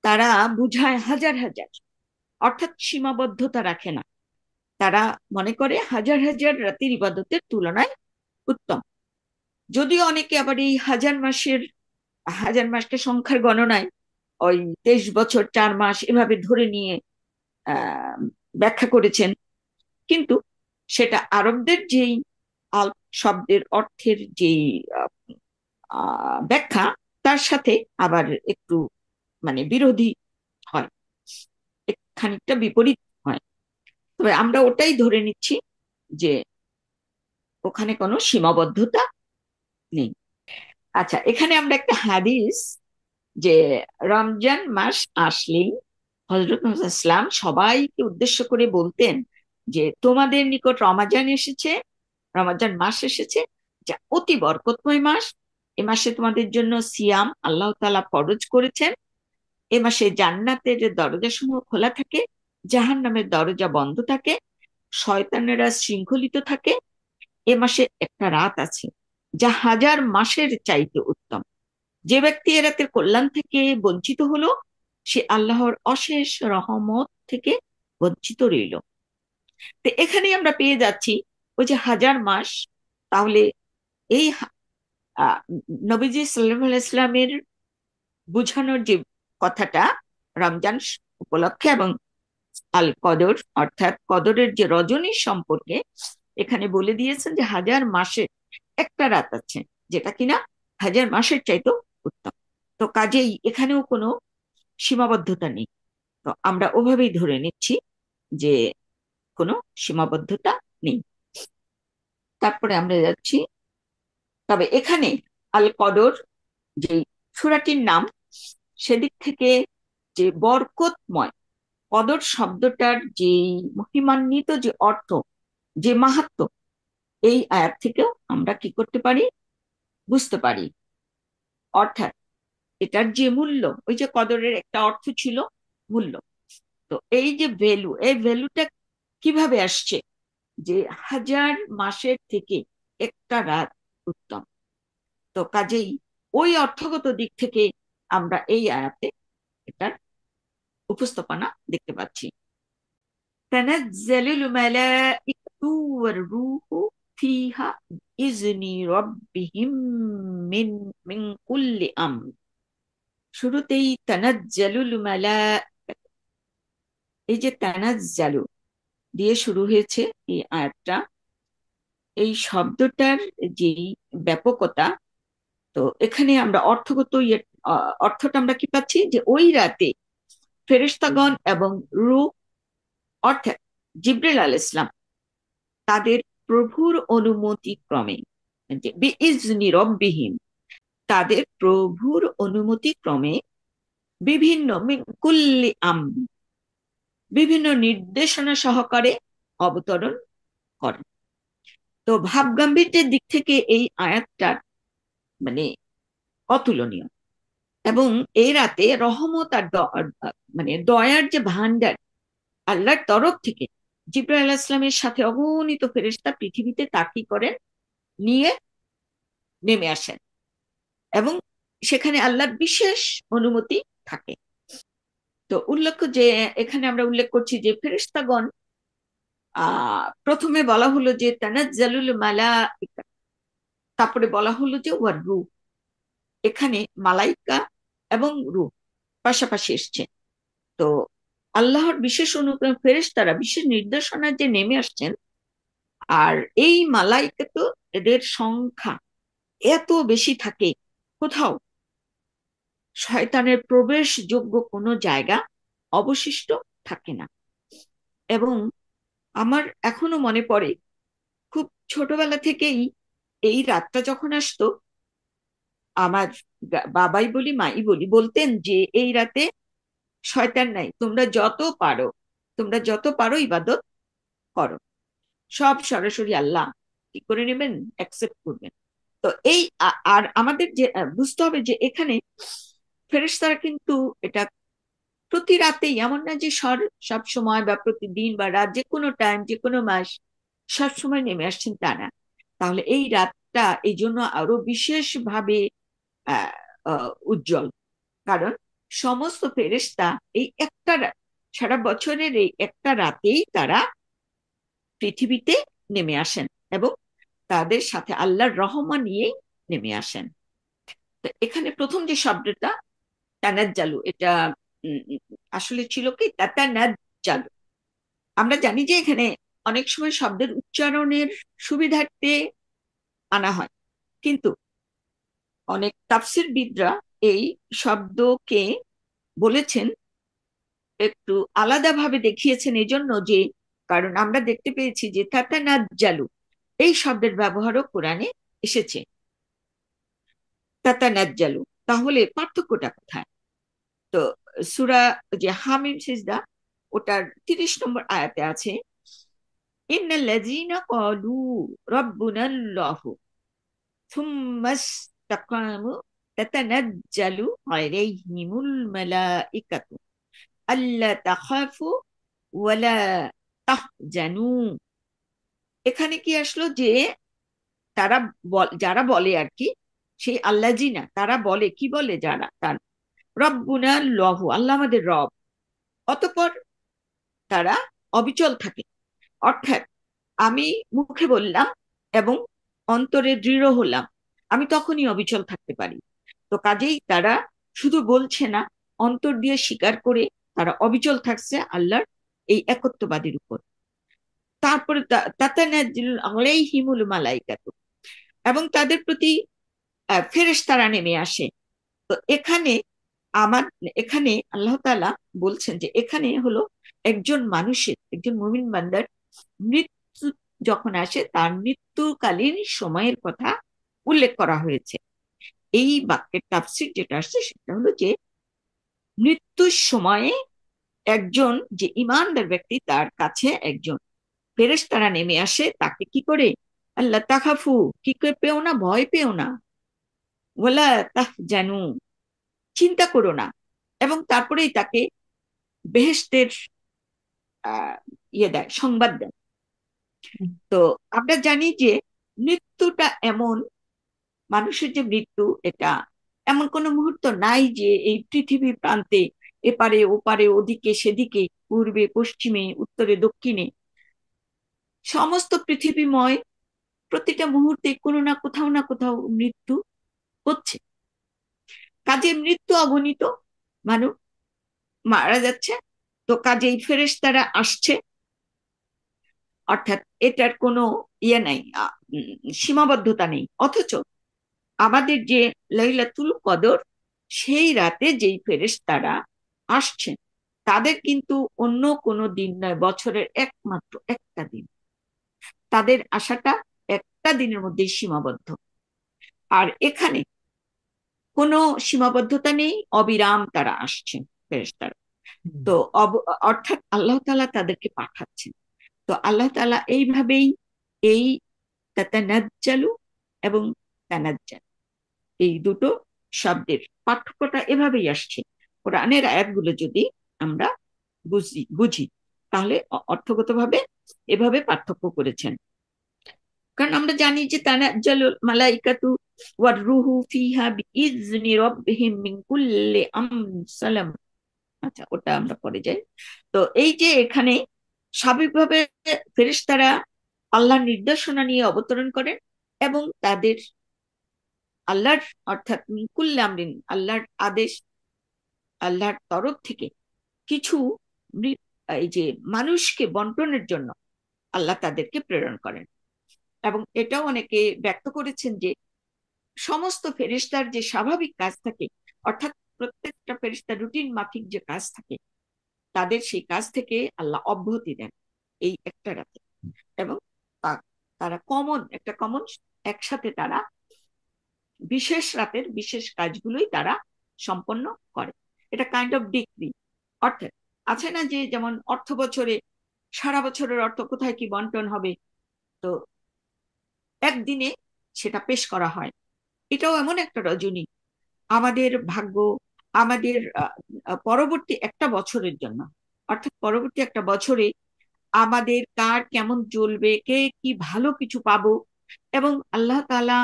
তারা বুঝায় হাজার হাজার, অর্থাৎ সীমাবদ্ধতা রাখে না। তারা মনে করে হাজার হাজার রাতের ইবাদতের তুলনায় উত্তম। যদিও অনেকে আবার এই হাজার মাসকে সংখ্যার গণনায় ওই 23 বছর 4 মাস এভাবে ধরে নিয়ে আহ ব্যাখ্যা করেছেন, কিন্তু সেটা আরবদের যেই আল শব্দের অর্থের যেই ব্যাখ্যা, তার সাথে আবার একটু মানে বিরোধী হয়, খানিকটা বিপরীত হয়। তবে আমরা ওটাই ধরে নিচ্ছি যে ওখানে কোনো সীমাবদ্ধতা নেই। আচ্ছা, এখানে আমরা একটা হাদিস, যে রমজান মাস আসলেই হযরত মুহাম্মদ ইসলাম সবাইকে উদ্দেশ্য করে বলতেন যে তোমাদের নিকট রমাজান এসেছে, রমাজান মাস এসেছে, যা অতি বরকতময় মাস। এ মাসে তোমাদের জন্য সিয়াম আল্লাহ তাআলা ফরজ করেছেন। এ মাসে জান্নাতের দরজা সমূহ খোলা থাকে, জাহান্নামের দরজা বন্ধ থাকে, শয়তানেরা শৃঙ্খলিত থাকে। এ মাসে একটা রাত আছে যা হাজার মাসের চাইতে উত্তম। যে ব্যক্তি এ রাতের কল্যাণ থেকে বঞ্চিত হলো, সে আল্লাহর অশেষ রহমত থেকে বঞ্চিত রইল। তো এখানেই আমরা পেয়ে যাচ্ছি ওই যে হাজার মাস। তাহলে এই আহ, নবীজি সাল্লাল্লাহু আলাইহি সাল্লামের বুঝানোর যে কথাটা রমজান উপলক্ষে এবং আল কদর অর্থাৎ কদরের যে রজনী সম্পর্কে এখানে বলে দিয়েছেন যে হাজার মাসে একটা রাত আছে যেটা কিনা হাজার মাসের চাইতেও উত্তম। তো কাজেই এখানেও কোনো সীমাবদ্ধতা নেই। তো আমরা ওভাবেই ধরে নিচ্ছি যে কোনো সীমাবদ্ধতা নেই। তারপরে আমরা যাচ্ছি, তবে এখানে আল কদর যে সূরাটির নাম, সেদিক থেকে যে বরকতময় কদর শব্দটার যে মহিমান্বিত যে অর্থ, যে মাহাত্ম্য, এই আয়াত থেকেও আমরা কি করতে পারি, বুঝতে পারি। অর্থাৎ এটার যে মূল্য, ওই যে কদরের একটা অর্থ ছিল মূল্য, তো এই যে ভ্যালু, এই ভ্যালুটা কিভাবে আসছে, যে হাজার মাসের থেকে একটা রাত উত্তম। তো কাজেই ওই অর্থগত দিক থেকে আমরা এই আয়াতে এটার উপস্থাপনা দেখতে পাচ্ছি। তানাজ্জালুল মালাইকাতু ওয়ার রূহু ফিহা ইজনি রাব্বিহিম মিন মিন কুল্লি আমর। শুরুতেই তানাজ্জালুল মালাইকা, এই যে তানাজ্জালু দিয়ে শুরু হয়েছে এই আয়াতটা, এই শব্দটার যে ব্যাপকতা, তো এখানে আমরা অর্থগত অর্থটা আমরা কি পাচ্ছি, যে ওই রাতে ফেরেশতাগণ এবং রূহ অর্থাৎ জিবরিল আলাইহিস সালাম তাদের প্রভুর অনুমতি ক্রমে, যে বিইজনি রব্বিহিম, তাদের প্রভুর অনুমতি ক্রমে বিভিন্ন মিন কুল্লি বিভিন্ন নির্দেশনা সহকারে অবতরণ করেন। তো ভাব গাম্ভীর্যের দিক থেকে এই আয়াতটা মানে অতুলনীয়। এবং এই রাতে রহমত আর মানে দয়ার যে ভান্ডার আল্লাহর তরফ থেকে জিবরাইল আলাইহিস সালামের সাথে অগণিত ফেরেশতা পৃথিবীতে তাকি করেন, নিয়ে নেমে আসেন, এবং সেখানে আল্লাহর বিশেষ অনুমতি থাকে। তো উল্লেখ্য যে এখানে আমরা উল্লেখ করছি যে ফেরেশতাগণ প্রথমে বলা হলো যে তানাজ্জালুল মালাইকা, তারপরে বলা হলো যে ওয়ার রূহ। এখানে মালাইকা এবং রূহ পাশাপাশি এসছে। তো আল্লাহর বিশেষ অনুগ্রহ ফেরেশতারা বিশেষ নির্দেশনা যে নেমে আসছেন, আর এই মালাইকা তো এদের সংখ্যা এত বেশি থাকে, কোথাও শয়তানের প্রবেশযোগ্য কোনো জায়গা অবশিষ্ট থাকে না। এবং আমার এখনো মনে পড়ে, খুব ছোটবেলা থেকেই এই রাতটা যখন আসতো, আমার বাবাই বলি মাই বলি বলতেন যে এই রাতে শয়তান নাই, তোমরা যত পারো ইবাদত করো, সব সরাসরি আল্লাহ কি করে নেবেন, অ্যাকসেপ্ট করবেন। তো এই আর আমাদের যে বুঝতে হবে যে এখানে ফেরেশতারা কিন্তু এটা প্রতি রাতেই, এমন না যে সব সময় বা প্রতিদিন বা রাত, যে কোনো টাইম, যে কোনো মাস সব সময় নেমে আসছেন তা না। তাহলে এই রাতটা এই জন্য আরো বিশেষ ভাবে আহ উজ্জ্বল, কারণ সমস্ত ফেরেশতা এই একটা সারা বছরের এই একটা রাতেই তারা পৃথিবীতে নেমে আসেন, এবং তাদের সাথে আল্লাহর রহমত নিয়েই নেমে আসেন। তো এখানে প্রথম যে শব্দটা তানাজ্জালু, এটা উম, উম, আসলে ছিল কি তাতানাজ্জালু। আমরা জানি যে এখানে অনেক সময় শব্দের উচ্চারণের সুবিধার্থে আনা হয়, কিন্তু অনেক তাফসীরবিদরা এই শব্দকে বলেছেন, একটু আলাদাভাবে দেখিয়েছেন, এই জন্য যে কারণ আমরা দেখতে পেয়েছি যে তাতানাজ্জালু এই শব্দের ব্যবহারও কোরআনে এসেছে, তাতানাজ্জালু। তাহলে পার্থক্যটা কোথায়? তো সূরা যে হামিম সিজদা, ওটার 30 নম্বর আয়াতে আছে, ইন্নাল্লাযীনা ক্বালু রাব্বুনাল্লাহু থুম্মা ইসতাকামু তাতানাজ্জালু আলাইহিমুল মালাইকাতু আল্লা তাখাফু ওয়ালা তাহজানু। এখানে কি আসলো, যে তারা যারা বলে আর কি, সেই আল্লাযীনা তারা বলে, কি বলে যারা, তার রব্বুনাল্লাহু আল্লাহ আমাদের রব, অতঃপর তারা অবিচল থাকে। অর্থাৎ আমি মুখে বললাম এবং অন্তরে দৃঢ় হলাম, আমি তখনই অবিচল থাকতে পারি। তো কাজেই তারা শুধু বলছে না, অন্তর দিয়ে স্বীকার করে তারা অবিচল থাকছে আল্লাহর এই একত্ববাদের উপর। তারপরে তাতানাজ্জালু আলাইহিমুল মালাইকাতু, এবং তাদের প্রতি ফেরেশতারা নেমে আসে। তো এখানে আমার এখানে আল্লাহ তাআলা বলছেন যে এখানে হলো একজন মানুষের, একজন মুমিন বান্দার মৃত্যু যখন আসে, তার মৃত্যুকালীন সময়ের কথা উল্লেখ করা হয়েছে। এই বাক্যের তাফসীর যেটা আসছে সেটা হলো যে মৃত্যুর সময়ে একজন যে ইমানদার ব্যক্তি, তার কাছে একজন ফেরেশতারা নেমে আসে, তাকে কি করে, আল্লাহ তাখাফু, কি করে পেও না, ভয় পেও না, ওয়ালা তাহজানু, চিন্তা করো না, এবং তারপরেই তাকে বেহেশতের আহ দেয়, সংবাদ দেয়। তো আমরা জানি যে মৃত্যুটা এমন, মানুষের যে মৃত্যু, এটা এমন কোনো মুহূর্ত নাই যে এই পৃথিবী প্রান্তে, এপারে ওপারে ওদিকে সেদিকে, পূর্বে পশ্চিমে উত্তরে দক্ষিণে, সমস্ত পৃথিবীময় প্রতিটা মুহূর্তে কোনো না কোথাও মৃত্যু হচ্ছে। কাজে মৃত্যু অগণিত, মানুষ মারা যাচ্ছে। তো কাজেই ফেরেশতারা আসছে, অর্থাৎ এটার কোনো নাই, সীমাবদ্ধতা নেই। অথচ আমাদের যে লাইলাতুল কদর, সেই রাতে যেই ফেরেশতারা আসছেন তাদের কিন্তু অন্য কোনো দিন নয়, বছরের একমাত্র একটা দিন। তাদের আসাটা একটা দিনের মধ্যেই সীমাবদ্ধ। আর এখানে কোনো সীমাবদ্ধতা নেই, অবিরাম তারা আসছেন ফেরেশতারা। হুম। তো অর্থাৎ আল্লাহ তাআলা তাদেরকে পাঠাচ্ছেন। তো আল্লাহ তাআলা এইভাবেই এই তাতানাজ্জালু এবং তানাজ্জাল, এই দুটো শব্দের পার্থক্যটা এভাবেই আসছে। কোরআনের আয়াতগুলো যদি আমরা বুঝি তাহলে অর্থগতভাবে এভাবে পার্থক্য করেছেন। কারণ আমরা জানি যে তানাজ্জালুল মালাইকাতু ওয়ার রূহু ফিহা বিইজনি রাব্বিহিম মিন কুল্লি সালাম। আচ্ছা, ওটা আমরা পরে যাই। তো এই যে এখানে স্বাভাবিকভাবে ফেরেশতারা আল্লাহর নির্দেশনা নিয়ে অবতরণ করেন এবং তাদের আল্লাহর, অর্থাৎ মিন কুল্লি আমরিন, আল্লাহর আদেশ, আল্লাহর তরফ থেকে কিছু এই যে মানুষকে বন্টনের জন্য আল্লাহ তাদেরকে প্রেরণ করেন। এবং এটাও অনেকে ব্যক্ত করেছেন যে সমস্ত ফেরেশতার যে স্বাভাবিক কাজ থাকে, অর্থাৎ প্রত্যেকটা ফেরেশতার রুটিন মাফিক যে কাজ থাকে, তাদের সেই কাজ থেকে আল্লাহ অব্যাহতি দেন এই একটা রাতে। এবং তারা একটা কমন একসাথে তারা বিশেষ রাতের বিশেষ কাজগুলোই তারা সম্পন্ন করে। এটা কাইন্ড অফ ডিক্রি। অর্থাৎ আছে না যে যেমন অর্থ বছরে সারা বছরের অর্থ কোথায় কি বন্টন হবে, তো একদিনে সেটা পেশ করা হয়। এটাও এমন একটা রজনী, আমাদের ভাগ্য, আমাদের পরবর্তী একটা বছরের জন্য, অর্থাৎ পরবর্তী একটা বছরে আমাদের কার কেমন চলবে, কে কি ভালো কিছু পাবো। এবং আল্লাহ তাআলা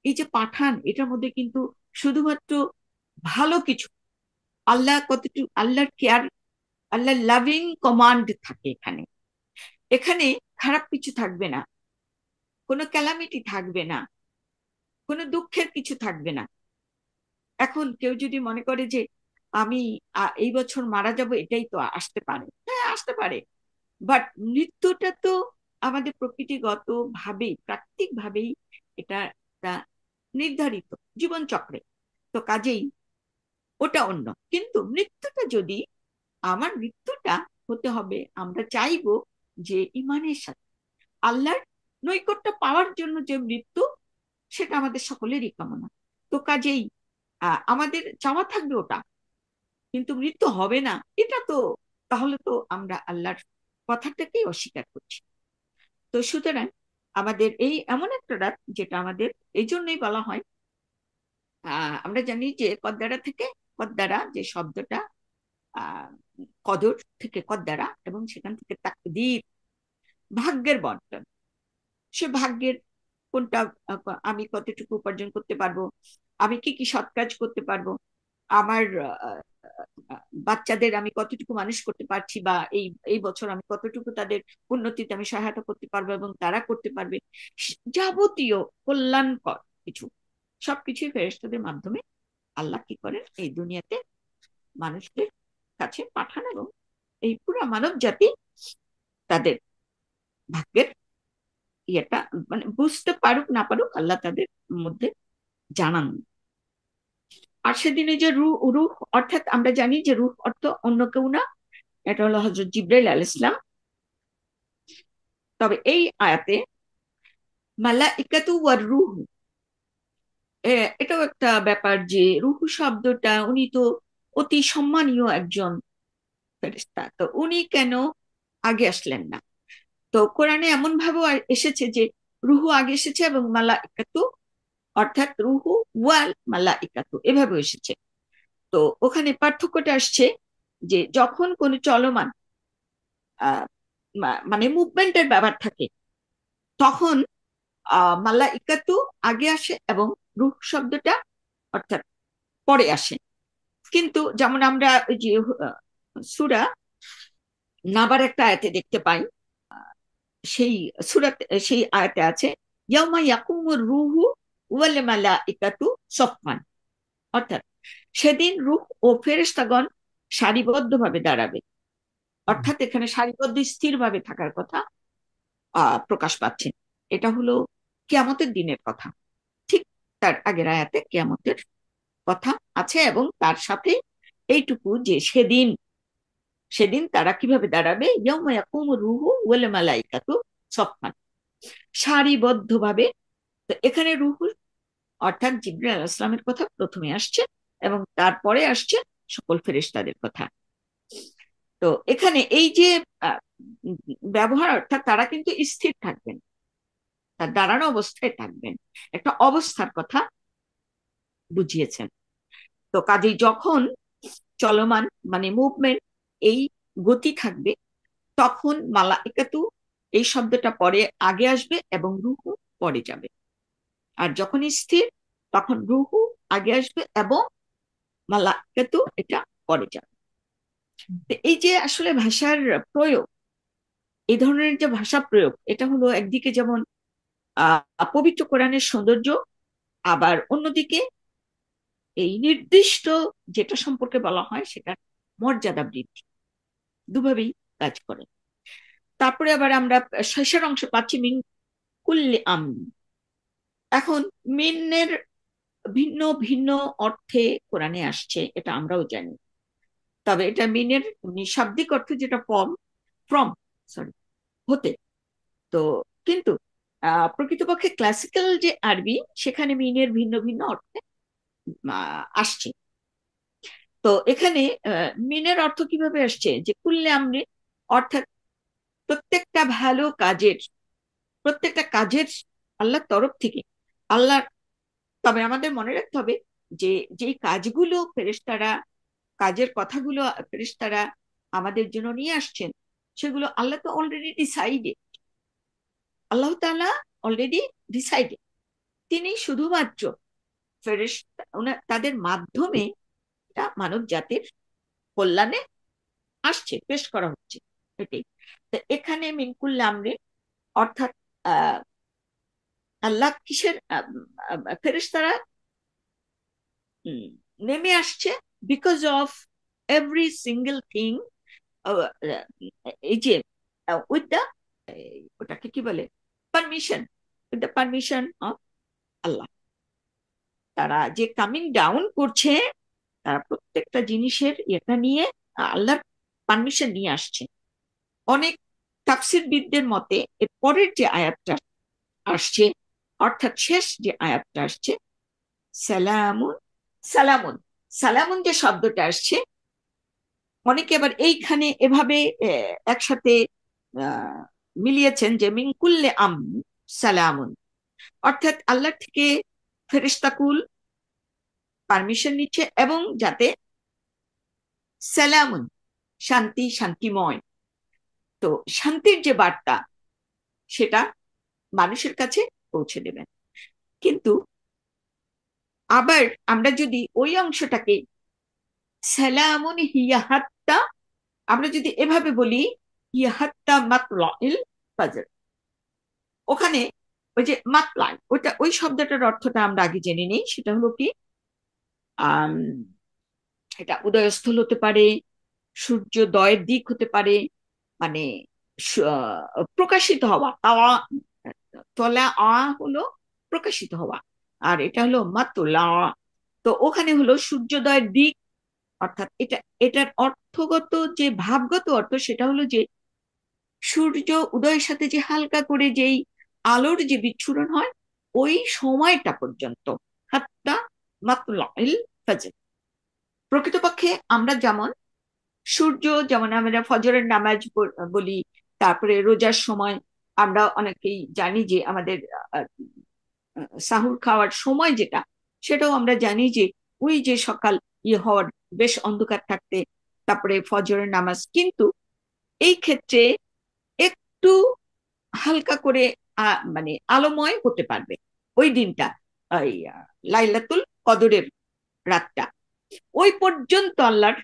এই যে পাঠান, এটার মধ্যে কিন্তু শুধুমাত্র ভালো কিছু, আল্লাহ কতটুকু আল্লাহর কেয়ার, আল্লাহর লাভিং কমান্ড থাকে এখানে। এখানে খারাপ কিছু থাকবে না, কোনো ক্যালামিটি থাকবে না, কোনো দুঃখের কিছু থাকবে না। এখন কেউ যদি মনে করে যে আমি এই বছর মারা যাব, এটাই তো আসতে পারে, হ্যাঁ আসতে পারে, বাট মৃত্যুটা তো আমাদের প্রকৃতিগত ভাবেই, প্রাকৃতিক ভাবেই এটা একটা নির্ধারিত জীবন চক্রে। তো কাজেই ওটা অন্য। কিন্তু মৃত্যুটা যদি, আমার মৃত্যুটা হতে হবে, আমরা চাইবো যে ইমানের সাথে আল্লাহর নৈকট্য পাওয়ার জন্য যে মৃত্যু, সেটা আমাদের সকলেরই কামনা। তো কাজেই আমাদের চাওয়া থাকবে ওটা, কিন্তু মৃত্যু হবে না এটা তো, তাহলে তো আমরা আল্লাহর কথাটাকেই অস্বীকার করছি। তো সুতরাং আমাদের এই এমন একটা রাত যেটা আমাদের এই জন্যই বলা হয়, আমরা জানি যে কদ্দারা থেকে, কদ্দারা যে শব্দটা আহ কদর থেকে কদ্দারা, এবং সেখান থেকে তাকদীর, ভাগ্যের বন্টন। সে ভাগ্যের কোনটা, আমি কতটুকু উপার্জন করতে পারবো, আমি কি কি সৎ কাজ করতে পারবো, আমার বাচ্চাদের আমি কতটুকু মানুষ করতে পারছি, বা এই এই বছর আমি কতটুকু তাদের উন্নতিতে আমি সহায়তা করতে পারবো এবং তারা করতে পারবে, যাবতীয় কল্যাণকর কিছু সবকিছুই ফেরেশতাদের মাধ্যমে আল্লাহ কি করেন এই দুনিয়াতে মানুষদের কাছে পাঠান। এবং এই পুরো মানব জাতি তাদের ভাগ্যের ইয়েটা মানে বুঝতে পারুক না পারুক, আল্লাহ তাদের মধ্যে জানান। আর সেদিনে যে রূহ, রূহ অর্থাৎ আমরা জানি যে রূহ অর্থ অন্য কেউ না, এটা হলো হযরত জিবরাইল আলাইহিস সালাম। তবে এই আয়াতে মালাইকাতু ওয়ার রূহ, এটাও একটা ব্যাপার যে রূহ শব্দটা, উনি তো অতি সম্মানীয় একজন ফেরেশতা, তো উনি কেন আগে আসলেন না? তো কোরআনে এমন ভাবে এসেছে যে রুহু আগে এসেছে এবং মালাইকাতু, অর্থাৎ রুহু ওয়াল মালাইকাতু এভাবে এসেছে। তো ওখানে পার্থক্যটা আসছে যে যখন কোনো চলমান আহ মানে মুভমেন্টের ব্যাপার থাকে, তখন মালাইকাতু আগে আসে এবং রূহ শব্দটা অর্থাৎ পরে আসে। কিন্তু যেমন আমরা ওই যে সূরা নাবার একটা আয়াতে দেখতে পাই, সেই সূরাতে সেই আয়াতে আছে ইয়াউমা ইয়াকুমুর রূহু ওয়াল মালাইকাতু সফফান, অর্থাৎ সেদিন রূহ ও ফেরেশতাগণ সারিবদ্ধভাবে দাঁড়াবে। অর্থাৎ এখানে সারিবদ্ধ স্থিরভাবে থাকার কথা প্রকাশ পাচ্ছে। এটা হলো কিয়ামতের দিনের কথা। ঠিক তার আগের আয়াতে কিয়ামতের কথা আছে, এবং তার সাথে এইটুকু যে সেদিন সেদিন তারা কিভাবে দাঁড়াবে, ইয়াউমা ইয়াকুমুর রূহু ওয়াল মালাইকাতু সফফান, সারিবদ্ধভাবে। তো এখানে রূহু অর্থাৎ জিবরাইল আলাইহিস সালামের কথা প্রথমে আসছে, এবং তারপরে আসছে সকল ফেরেশতাদের কথা। তো এখানে এই যে আহ, ব্যবহার, অর্থাৎ তারা কিন্তু স্থির থাকবেন, তার দাঁড়ানো অবস্থায় থাকবেন, একটা অবস্থার কথা বুঝিয়েছেন। তো কাজেই যখন চলমান মানে মুভমেন্ট, এই গতি থাকবে, তখন মালাইকাতু এই শব্দটা পরে আগে আসবে এবং রূহু পরে যাবে। আর যখন স্থির, তখন রূহু আগে আসবে এবং মালাইকাতু এটা পরে যাবে। তো এই যে আসলে ভাষার প্রয়োগ, এই ধরনের যে ভাষা প্রয়োগ, এটা হলো একদিকে যেমন পবিত্র কোরআনের সৌন্দর্য, আবার অন্যদিকে এই নির্দিষ্ট যেটা সম্পর্কে বলা হয় সেটার মর্যাদা বৃদ্ধি, দুভাবেই কাজ করে। তারপরে আবার আমরা শেষের অংশ পাচ্ছি মিন কুল্লি এখন মিনের ভিন্ন ভিন্ন অর্থে কোরআনে আসছে, এটা আমরাও জানি। তবে এটা মিনের শাব্দিক অর্থ যেটা ফ্রম, সরি, হতে। তো কিন্তু প্রকৃতপক্ষে ক্লাসিক্যাল যে আরবি, সেখানে মিনের ভিন্ন ভিন্ন অর্থে আসছে। তো এখানে মিনের অর্থ কিভাবে আসছে, যে কুল্লে আমরি, অর্থাৎ প্রত্যেকটা ভালো কাজের, প্রত্যেকটা কাজের আল্লাহর তরফ থেকে, আল্লাহ। তবে আমাদের মনে রাখতে হবে যে যেই কাজগুলো ফেরেশতারা, কাজের কথাগুলো ফেরেশতারা আমাদের জন্য নিয়ে আসছেন, সেগুলো আল্লাহ তো অলরেডি ডিসাইডেড, আল্লাহ তাআলা অলরেডি ডিসাইডেড। তিনি শুধুমাত্র ফেরেশতা তাদের মাধ্যমে এটা মানব জাতির কল্যাণে আসছে, পেশ করা হচ্ছে, এটাই। তো এখানে মিনকুল আমরে অর্থাৎ আহ আল্লাহ কিসের, ফেরেশতারা নেমে আসছে because of every single thing, এই যে উইথ দ্য, ওটাকে কি বলে, permission, with the permission of Allah. তারা যে কামিং ডাউন করছে, তারা প্রত্যেকটা জিনিসের এটা নিয়ে আল্লাহর পারমিশন নিয়ে আসছে। অনেক তাফসীরবিদদের মতে এর পরের যে আয়াতটা আসছে, অর্থাৎ শেষ যে আয়াতটা আসছে, সালামুন, সালামুন, সালামুন যে শব্দটা আসছে, অনেকে আবার এইখানে এভাবে একসাথে আহ, মিলিয়েছেন যে মিন কুল্লি সালামুন, অর্থাৎ আল্লাহ থেকে ফেরেশতাকুল পারমিশন নিচ্ছে, এবং যাতে সালামুন, শান্তি, শান্তিময়, তো শান্তির যে বার্তা, সেটা মানুষের কাছে পৌঁছে দেবেন। কিন্তু আবার আমরা যদি ওই অংশটাকে সালামুন হিয়া হাত্তা, আমরা যদি এভাবে বলি হিয়া হাত্তা মাতলাইল ফাজর, ওখানে ওই যে মাতলাই, ওটা ওই শব্দটার অর্থটা আমরা আগে জেনে নিই। সেটা হলো কি, আহ এটা উদয়স্থল হতে পারে, সূর্যোদয়ের দিক হতে পারে, মানে প্রকাশিত হওয়া, তাওয়া, তলা হলো প্রকাশিত হওয়া, আর এটা হলো মাতুলা। তো ওখানে হলো সূর্যোদয়ের দিক, অর্থাৎ এটার অর্থগত যে ভাবগত অর্থ, সেটা হলো যে সূর্য উদয়ের সাথে যে হালকা করে যেই আলোর যে বিচ্ছুরণ হয়, ওই সময়টা পর্যন্ত, হাত্তা মাতলাইল ফাজর। প্রকৃতপক্ষে আমরা যেমন সূর্য, যেমন আমরা ফজরের নামাজ বলি, তারপরে রোজার সময় আমরা অনেকেই জানি যে আমাদের আহ, সাহুর খাওয়ার সময় যেটা, সেটাও আমরা জানি যে ওই যে সকাল হওয়ার, বেশ অন্ধকার থাকতে, তারপরে ফজরের নামাজ। কিন্তু এই ক্ষেত্রে একটু হালকা করে মানে আলোময় হতে পারবে ওই দিনটা, ওই লাইলাতুল কদরের রাতটা, ওই পর্যন্ত আল্লাহর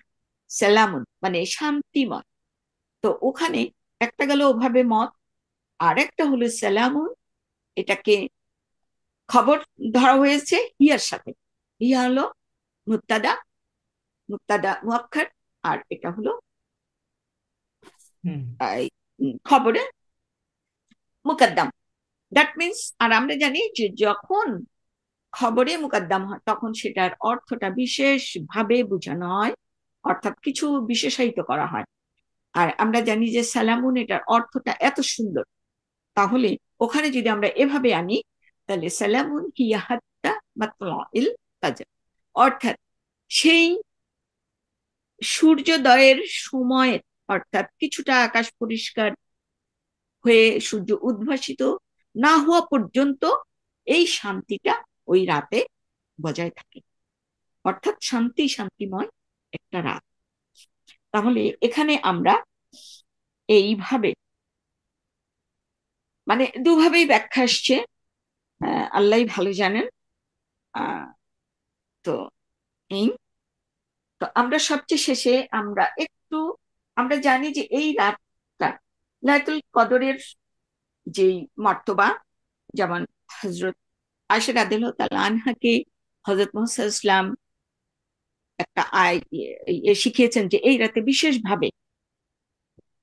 সালামুন মানে শান্তিময়। তো ওখানে একটা গেল ওভাবে মত, আর একটা হলো সালামুন, এটাকে খবর ধরা হয়েছে হিয়ার সাথে। হিয়া হলো মুবতাদা, মুবতাদা মুআক্খার, আর এটা হলো হুম। খবরে মুকদ্দম। দ্যাট মিনস, আর আমরা জানি যে যখন খবরে মুকদ্দম হয়, তখন সেটার অর্থটা বিশেষ ভাবে বোঝানো হয়, অর্থাৎ কিছু বিশেষায়িত করা হয়। আর আমরা জানি যে সালামুন, এটার অর্থটা এত সুন্দর, তাহলে ওখানে যদি আমরা এভাবে আনি, তাহলে সালামুন হিয়া হাত্তা মাতলাইল ফাজর, অর্থাৎ সেই সূর্যোদয়ের সময়, অর্থাৎ কিছুটা আকাশ পরিষ্কার হয়ে সূর্য উদ্ভাসিত না হওয়া পর্যন্ত এই শান্তিটা ওই রাতে বজায় থাকে, অর্থাৎ শান্তিময় একটা রাত। তাহলে এখানে আমরা এইভাবে, মানে দুভাবেই ব্যাখ্যা আসছে, আল্লাহ ভালো জানেন। আহ তো এই, তো আমরা সবচেয়ে শেষে আমরা একটু, আমরা জানি যে এই রাতটা লাইলাতুল কদরের যেই মর্তবা, যেমন হযরত আয়েশা রাদিয়াল্লাহু তাআলা আনহাকে হযরত মুহাম্মদ সাল্লাল্লাহু আলাইহি ওয়াসাল্লাম একটা শিখিয়েছেন যে এই রাতে বিশেষ ভাবে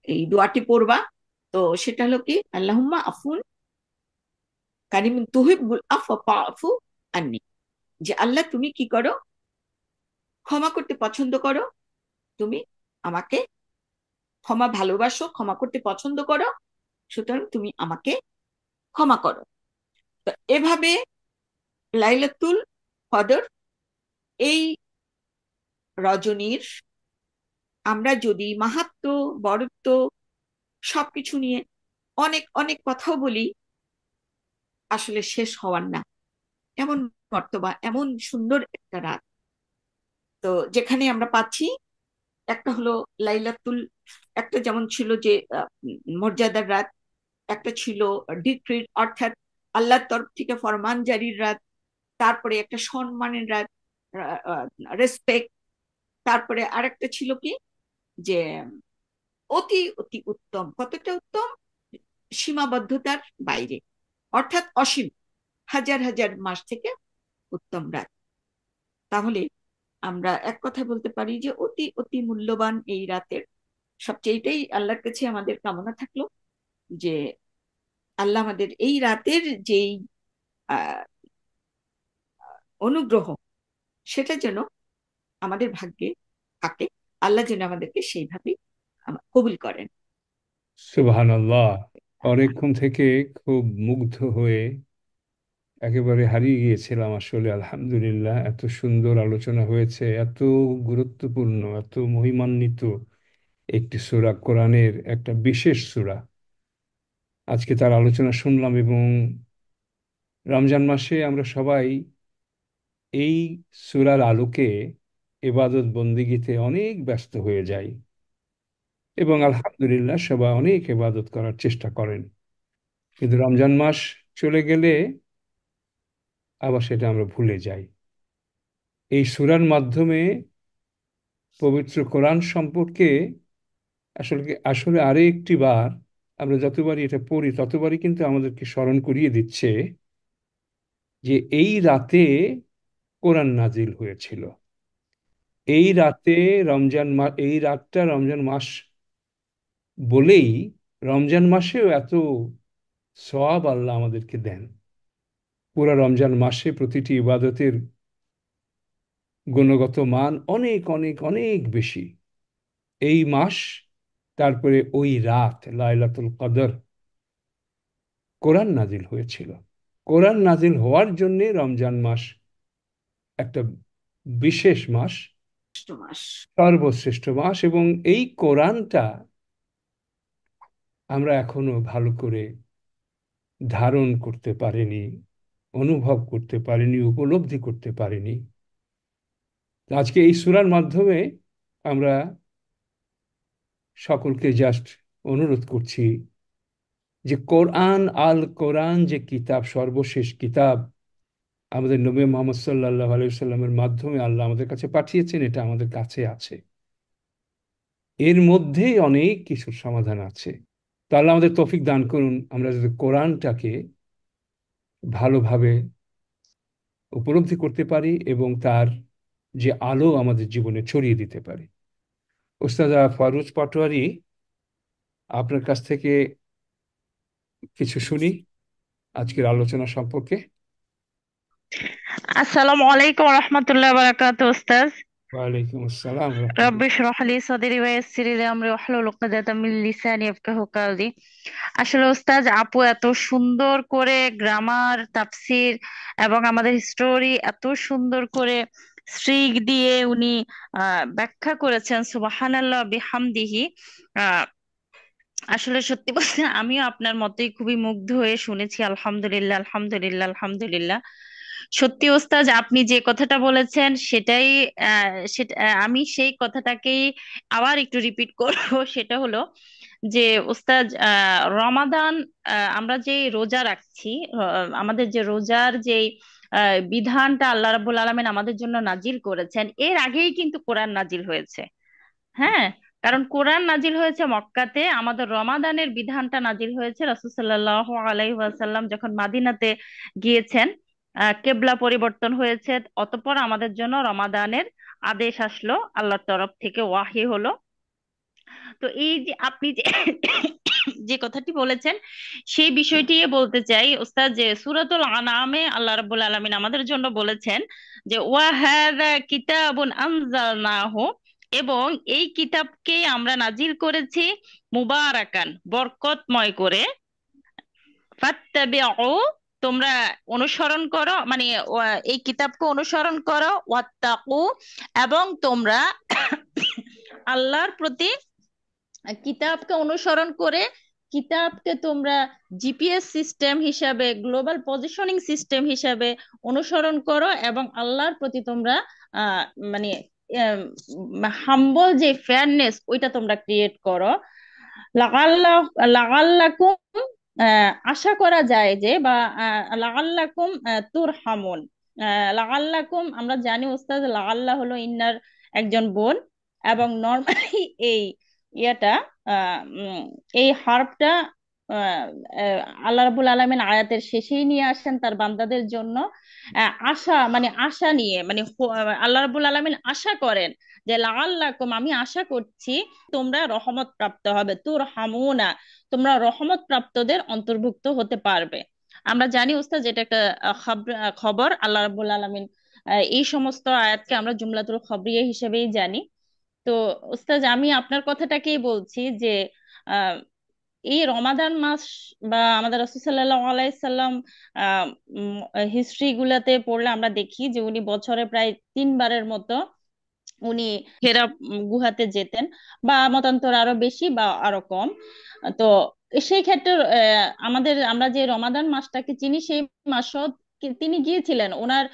এই দোয়াটি পড়বা। তো সেটা হলো কি, আল্লাহুম্মা আফুন কারিম তুহিব্বুল আফওয়া ফাফু আন্নি, যে আল্লাহ তুমি কি করো, ক্ষমা করতে পছন্দ করো, তুমি আমাকে ক্ষমা ভালোবাসো, ক্ষমা করতে পছন্দ করো, সুতরাং তুমি আমাকে ক্ষমা করো। তো এভাবে লাইলাতুল কদর, এই রজনীর আমরা যদি মাহাত্ম্য, বরত্ব সবকিছু নিয়ে অনেক অনেক কথাও বলি, আসলে শেষ হওয়ার না, এমন মর্তবা, এমন সুন্দর একটা রাত। তো যেখানে আমরা পাচ্ছি, একটা হলো লাইলাতুল, একটা যেমন ছিল যে মর্যাদার রাত, একটা ছিল ডিক্রির, অর্থাৎ আল্লাহর তরফ থেকে ফরমান জারির রাত, তারপরে একটা সম্মানের রাত, রেসপেক্ট, তারপরে আরেকটা ছিল কি, যে অতি অতি উত্তম, কতটা উত্তম, সীমাবদ্ধতার বাইরে, অর্থাৎ অসীম, হাজার হাজার মাস থেকে উত্তম রাত। তাহলে আমরা এক কথা বলতে পারি যে অতি অতি মূল্যবান এই রাতের, সবচেয়েটাই আল্লাহর কাছে আমাদের কামনা থাকলো যে আল্লাহ আমাদের এই রাতের যেই আহ অনুগ্রহ, সেটা যেন আমাদের ভাগ্যে থাকে, আল্লাহ যেন আমাদেরকে সেইভাবে কবুল করেন। সুবহানাল্লাহ। অনেকক্ষণ থেকে খুব মুগ্ধ হয়ে একেবারে হারিয়ে গিয়েছিলাম আসলে। আলহামদুলিল্লাহ, এত সুন্দর আলোচনা হয়েছে, এত গুরুত্বপূর্ণ, এত মহিমান্বিত একটি সূরা, কোরআনের একটা বিশেষ সূরা। আজকে তার আলোচনা শুনলাম, এবং রমজান মাসে আমরা সবাই এই সূরার আলোকে ইবাদত বন্দিগিতে অনেক ব্যস্ত হয়ে যাই, এবং আলহামদুলিল্লাহ সবাই অনেক ইবাদত করার চেষ্টা করেন। কিন্তু রমজান মাস চলে গেলে আবার সেটা আমরা ভুলে যাই। এই সূরার মাধ্যমে পবিত্র কোরআন সম্পর্কে আসলে আরো একটি বার আমরা যতবারই এটা পড়ি, ততবারই কিন্তু আমাদেরকে স্মরণ করিয়ে দিচ্ছে যে এই রাতে কোরআন নাজিল হয়েছিল। এই রাতে এই রাতটা রমজান মাস বলেই রমজান মাসেও এত সওয়াব আল্লাহ আমাদেরকে দেন। পুরা রমজান মাসে প্রতিটি ইবাদতের গুণগত মান অনেক অনেক অনেক বেশি। এই মাস, তারপরে ওই রাত লাইলাতুল কদর, কোরআন নাজিল হয়েছিল। কোরআন নাজিল হওয়ার জন্যে রমজান মাস একটা বিশেষ মাস, মাস। সর্বশ্রেষ্ঠ মাস। এবং এই কোরআনটা আমরা এখনো ভালো করে ধারণ করতে পারিনি, অনুভব করতে পারিনি, উপলব্ধি করতে পারিনি। তো আজকে এই সূরার মাধ্যমে আমরা সকলকে জাস্ট অনুরোধ করছি যে কোরআন যে কিতাব, সর্বশেষ কিতাব আমাদের নবী মুহাম্মদ সাল্লাল্লাহু আলাইহি সাল্লামের মাধ্যমে আল্লাহ আমাদের কাছে পাঠিয়েছেন, এটা আমাদের কাছে আছে। এর মধ্যেই অনেক কিছুর সমাধান আছে। তো আল্লাহ আমাদের তৌফিক দান করুন, আমরা যাতে কোরআনটাকে ভালোভাবে উপলব্ধি করতে পারি এবং তার যে আলো আমাদের জীবনে ছড়িয়ে দিতে পারি। ওস্তাদ ফারুজ পাটোয়ারি, আপনার কাছ থেকে কিছু শুনি আজকের আলোচনা সম্পর্কে। আসসালামু আলাইকুম রহমতুল্লাহ বারাকাতু উস্তাজ। ওয়ালাইকুম আসসালাম রব্বি রহমতুল্লাহ। ইশরাহ লি সাদরি ওয়া ইয়াসসির লি আমরি ওয়াহলুল উকদাতাম মিন লিসানি ইয়াফকাহু কাওলি। আসলে উস্তাজ, আপু এত সুন্দর করে গ্রামার, তাফসির এবং আমাদের হিস্টোরি এত সুন্দর করে স্ট্রিক দিয়ে উনি ব্যাখ্যা করেছেন, সুবহানাল্লাহ বিহামদিহি। আহ আসলে সত্যি বলতে আমিও আপনার মতোই খুবই মুগ্ধ হয়ে শুনেছি। আলহামদুলিল্লাহ, আলহামদুলিল্লাহ, আলহামদুলিল্লাহ। সত্যি ওস্তাজ, আপনি যে কথাটা বলেছেন সেটাই সেটা আমি সেই কথাটাকেই আবার একটু রিপিট করব। সেটা হলো যে ওস্তাজ, রমাদান, আমরা যে রোজা রাখছি, আমাদের যে রোজার যে বিধানটা আল্লাহ রাব্বুল আলামিন আমাদের জন্য নাজিল করেছেন, এর আগেই কিন্তু কোরআন নাজিল হয়েছে। হ্যাঁ, কারণ কোরআন নাজিল হয়েছে মক্কাতে, আমাদের রমাদানের বিধানটা নাজিল হয়েছে রাসূল সাল্লাল্লাহু আলাইহি ওয়াসাল্লাম যখন মাদিনাতে গিয়েছেন। কেবলা পরিবর্তন হয়েছে, অতঃপর আমাদের জন্য রমাদানের আদেশ আসলো, আল্লাহর তরফ থেকে ওয়াহি হলো। তো এই যে আপনি যে যে কথাটি বলেছেন সেই বিষয়টি বলতে চাই ওস্তাদ, যে সূরাতুল আনামে আল্লাহ রাব্বুল আলামিন আমাদের জন্য বলেছেন যে ওয়াহাদা কিতাবুন আনজালনাহু, এবং এই কিতাবকে আমরা নাজিল করেছি মুবারাকান, বরকতময় করে। ফাত্তাবিউ, তোমরা অনুসরণ করো, মানে এই কিতাবকে অনুসরণ করো। ওয়াত্তাকু, এবং তোমরা আল্লাহর প্রতি কিতাবকে অনুসরণ করে কিতাবকে তোমরা জিপিএস সিস্টেম হিসাবে, গ্লোবাল পজিশনিং সিস্টেম হিসাবে অনুসরণ করো, এবং আল্লাহর প্রতি তোমরা আহ মানে হাম্বল যে ফেয়ারনেস ওইটা তোমরা ক্রিয়েট করো। লাগাল্লা লাগাল্লাকুম, আশা করা যায় যে, বা লাগাল্লাকুম তুরহামুন। লাগাল্লাকুম, আমরা জানি ওস্তাদ, লাগাল্লা হলো ইন্নার একজন বোন, এবং নর্মালি এই ইয়েটা, আহ, উম, এই হার্ফটা আহ, আহ, আল্লাহ রাব্বুল আলামিন আয়াতের শেষেই নিয়ে আসেন তার বান্দাদের জন্য। আশা, মানে আশা নিয়ে, মানে আল্লাহ রাব্বুল আলামিন আশা করেন যে লাআল্লাকুম, আমি আশা করছি তোমরা রহমত প্রাপ্ত হবে, তুর হামুনা, তোমরা রহমত প্রাপ্তদের অন্তর্ভুক্ত হতে পারবে। আমরা জানি উস্তাদ, যেটা একটা খবর আল্লাহ রাব্বুল আলামিন এই সমস্ত আয়াতকে আমরা জুমলাতুল খবরিয়া হিসেবেই জানি। তো উস্তাদ, আমি আপনার কথাটাকেই বলছি যে আহ এই রমাদান মাস বা আমাদের রাসূল সাল্লাল্লাহু আলাইহি সাল্লাম হিস্ট্রি গুলাতে পড়লে আমরা দেখি যে উনি বছরে প্রায় 3বারের মতো উনি হেরা গুহাতে যেতেন, বা মতান্তর আরো বেশি বা আরো কম। তো সেই ক্ষেত্রে আমরা যে রমাদান মাসটাকে চিনি, সেই মাসও তিনি গিয়েছিলেন ওনার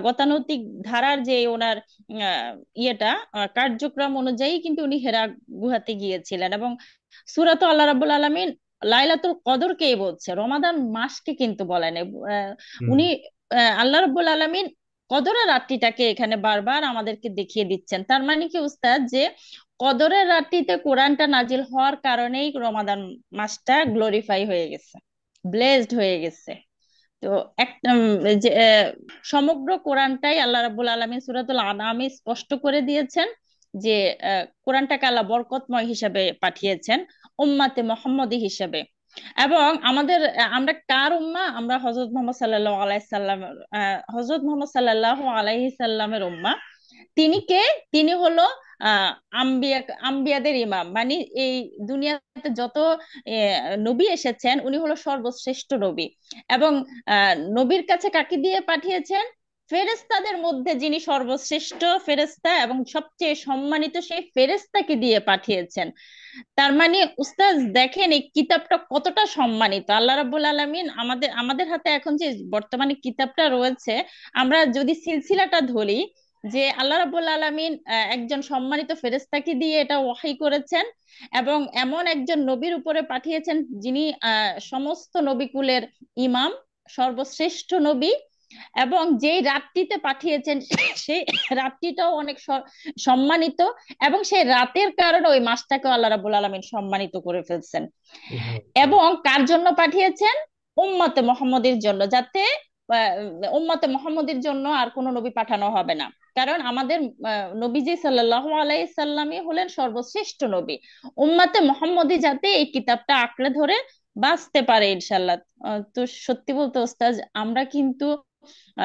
গতানৈতিক ধারার যে ওনার ইয়েটা, কার্যক্রম অনুযায়ী কিন্তু উনি হেরা গুহাতে গিয়েছিলেন। এবং সূরাত আল্লাহ রাব্বুল আলামিন লাইলাতুল কদরকেই বলছে, রমাদান মাসকে কিন্তু বলেন। হুম। উনি আল্লাহ রাব্বুল আলামিন কদরের রাত্রিটাকে এখানে বারবার আমাদেরকে দেখিয়ে দিচ্ছেন। তার মানে কি উস্তাদ, যে কদরের রাত্রিতে কোরআনটা নাজিল হওয়ার কারণেই রমাদান মাসটা গ্লোরিফাই হয়ে গেছে, ব্লেসড হয়ে গেছে। তো একটা যে সমগ্র কোরআনটাই আল্লাহ রাব্বুল আলামিন সূরাতুল আনামে স্পষ্ট করে দিয়েছেন যে কোরআনটাকে আল্লাহ বরকতময় হিসেবে পাঠিয়েছেন, উম্মাতে মুহাম্মদী হিসেবে। এবং আমরা কার উম্মাহ? আমরা হযরত মুহাম্মদ সাল্লাল্লাহু আলাইহি সাল্লাম, হযরত মুহাম্মদ সাল্লাল্লাহু আলাইহি সাল্লামের উম্মাহ। তিনি কে? তিনি হলো আহ আম্বিয়া আম্বিয়াদের ইমাম, মানে এই দুনিয়াতে যত নবী এসেছেন উনি হলো সর্বশ্রেষ্ঠ নবী। এবং নবীর কাছে কাকে দিয়ে পাঠিয়েছেন? ফেরেশতাদের মধ্যে যিনি সর্বশ্রেষ্ঠ ফেরেশতা এবং সবচেয়ে সম্মানিত, সেই ফেরেশতাকে দিয়ে পাঠিয়েছেন। তার মানে উস্তাজ দেখেন এই কিতাবটা কতটা সম্মানিত। আল্লাহ রাব্বুল আলামিন আমাদের আমাদের হাতে এখন যে বর্তমানে কিতাবটা রয়েছে, আমরা যদি সিলসিলাটা ধরি, যে আল্লাহ রাব্বুল আলামিন একজন সম্মানিত ফেরেশতাকে দিয়ে এটা ওহী করেছেন, এবং এমন একজন নবীর উপরে পাঠিয়েছেন যিনি সমস্ত নবীকুলের ইমাম, সর্বশ্রেষ্ঠ নবী। এবং যেই রাতটিতে পাঠিয়েছেন সেই রাতটিটাও অনেক সম্মানিত, এবং সেই রাতের কারণে ওই মাসটাকে আল্লাহ রাব্বুল আলামিন সম্মানিত করে ফেলছেন। এবং কার জন্য পাঠিয়েছেন? উম্মতে মুহাম্মদের জন্য, যাতে উম্মতে মুহাম্মদের জন্য আর কোনো নবী পাঠানো হবে না। কারণ আমাদের নবীজি সাল্লাল্লাহু আলাইহি সাল্লামই হলেন সর্বশ্রেষ্ঠ নবী। উম্মতে মুহাম্মদী যাতে এই কিতাবটা আঁকড়ে ধরে বাঁচতে পারে ইনশাআল্লাহ। তো সত্যি বলতে ওস্তাজ, আমরা কিন্তু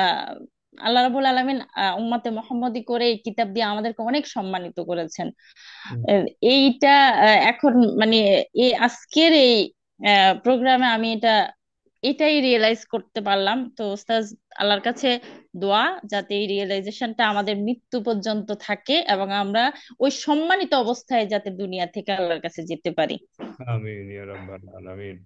আহ আল্লাহ রাব্বুল আলামিন উম্মতে মুহাম্মদী করে এই কিতাব দিয়ে আমাদেরকে অনেক সম্মানিত করেছেন। হুম, এইটা এখন মানে এই আজকের এই প্রোগ্রামে আমি এটাই রিয়েলাইজ করতে পারলাম। তো ওস্তাজ, আল্লাহর কাছে দোয়া যাতে এই রিয়েলাইজেশনটা আমাদের মৃত্যু পর্যন্ত থাকে এবং আমরা ওই সম্মানিত অবস্থায় যাতে দুনিয়া থেকে আল্লাহর কাছে যেতে পারি। আমিন ইয়া রাব্বাল আলামিন।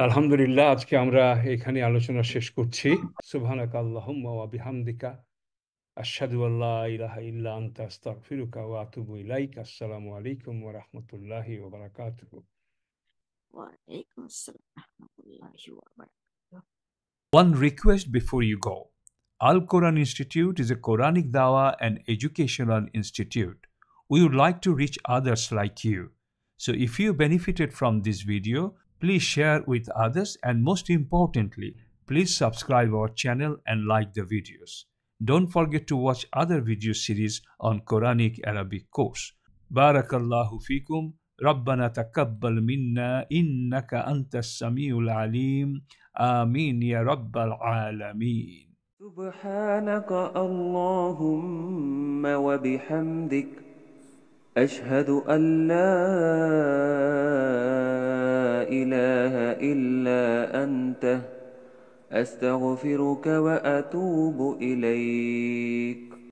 আলহামদুলিল্লাহ, আজকে আমরা এখানে আলোচনা শেষ করছি। সুবহানাকা আল্লাহুম্মা ওয়া বিহামদিকা আশহাদু আল্লা ইলাহা ইল্লা আনতা আস্তাগফিরুকা ওয়া আতুবু ইলাইক। আসসালামু আলাইকুম ওয়া রাহমাতুল্লাহি ওয়া বারাকাতুহু। ওয়ালাইকুম আসসালাম রাহমাতুল্লাহি ওয়া বারাকাতুহু। One request before you go. Al Quran Institute is a Quranic Dawah and educational institute. We would like to reach others like you. So if you benefited from this video, please share with others, and most importantly, please subscribe our channel and like the videos. Don't forget to watch other video series on Quranic Arabic course. Barakallahu fikum. ربنا تقبل منا إنك أنت السميع العليم. آمين يا رب العالمين. سبحانك اللهم وبحمدك أشهد أن لا إله إلا أنت أستغفرك وأتوب إليك.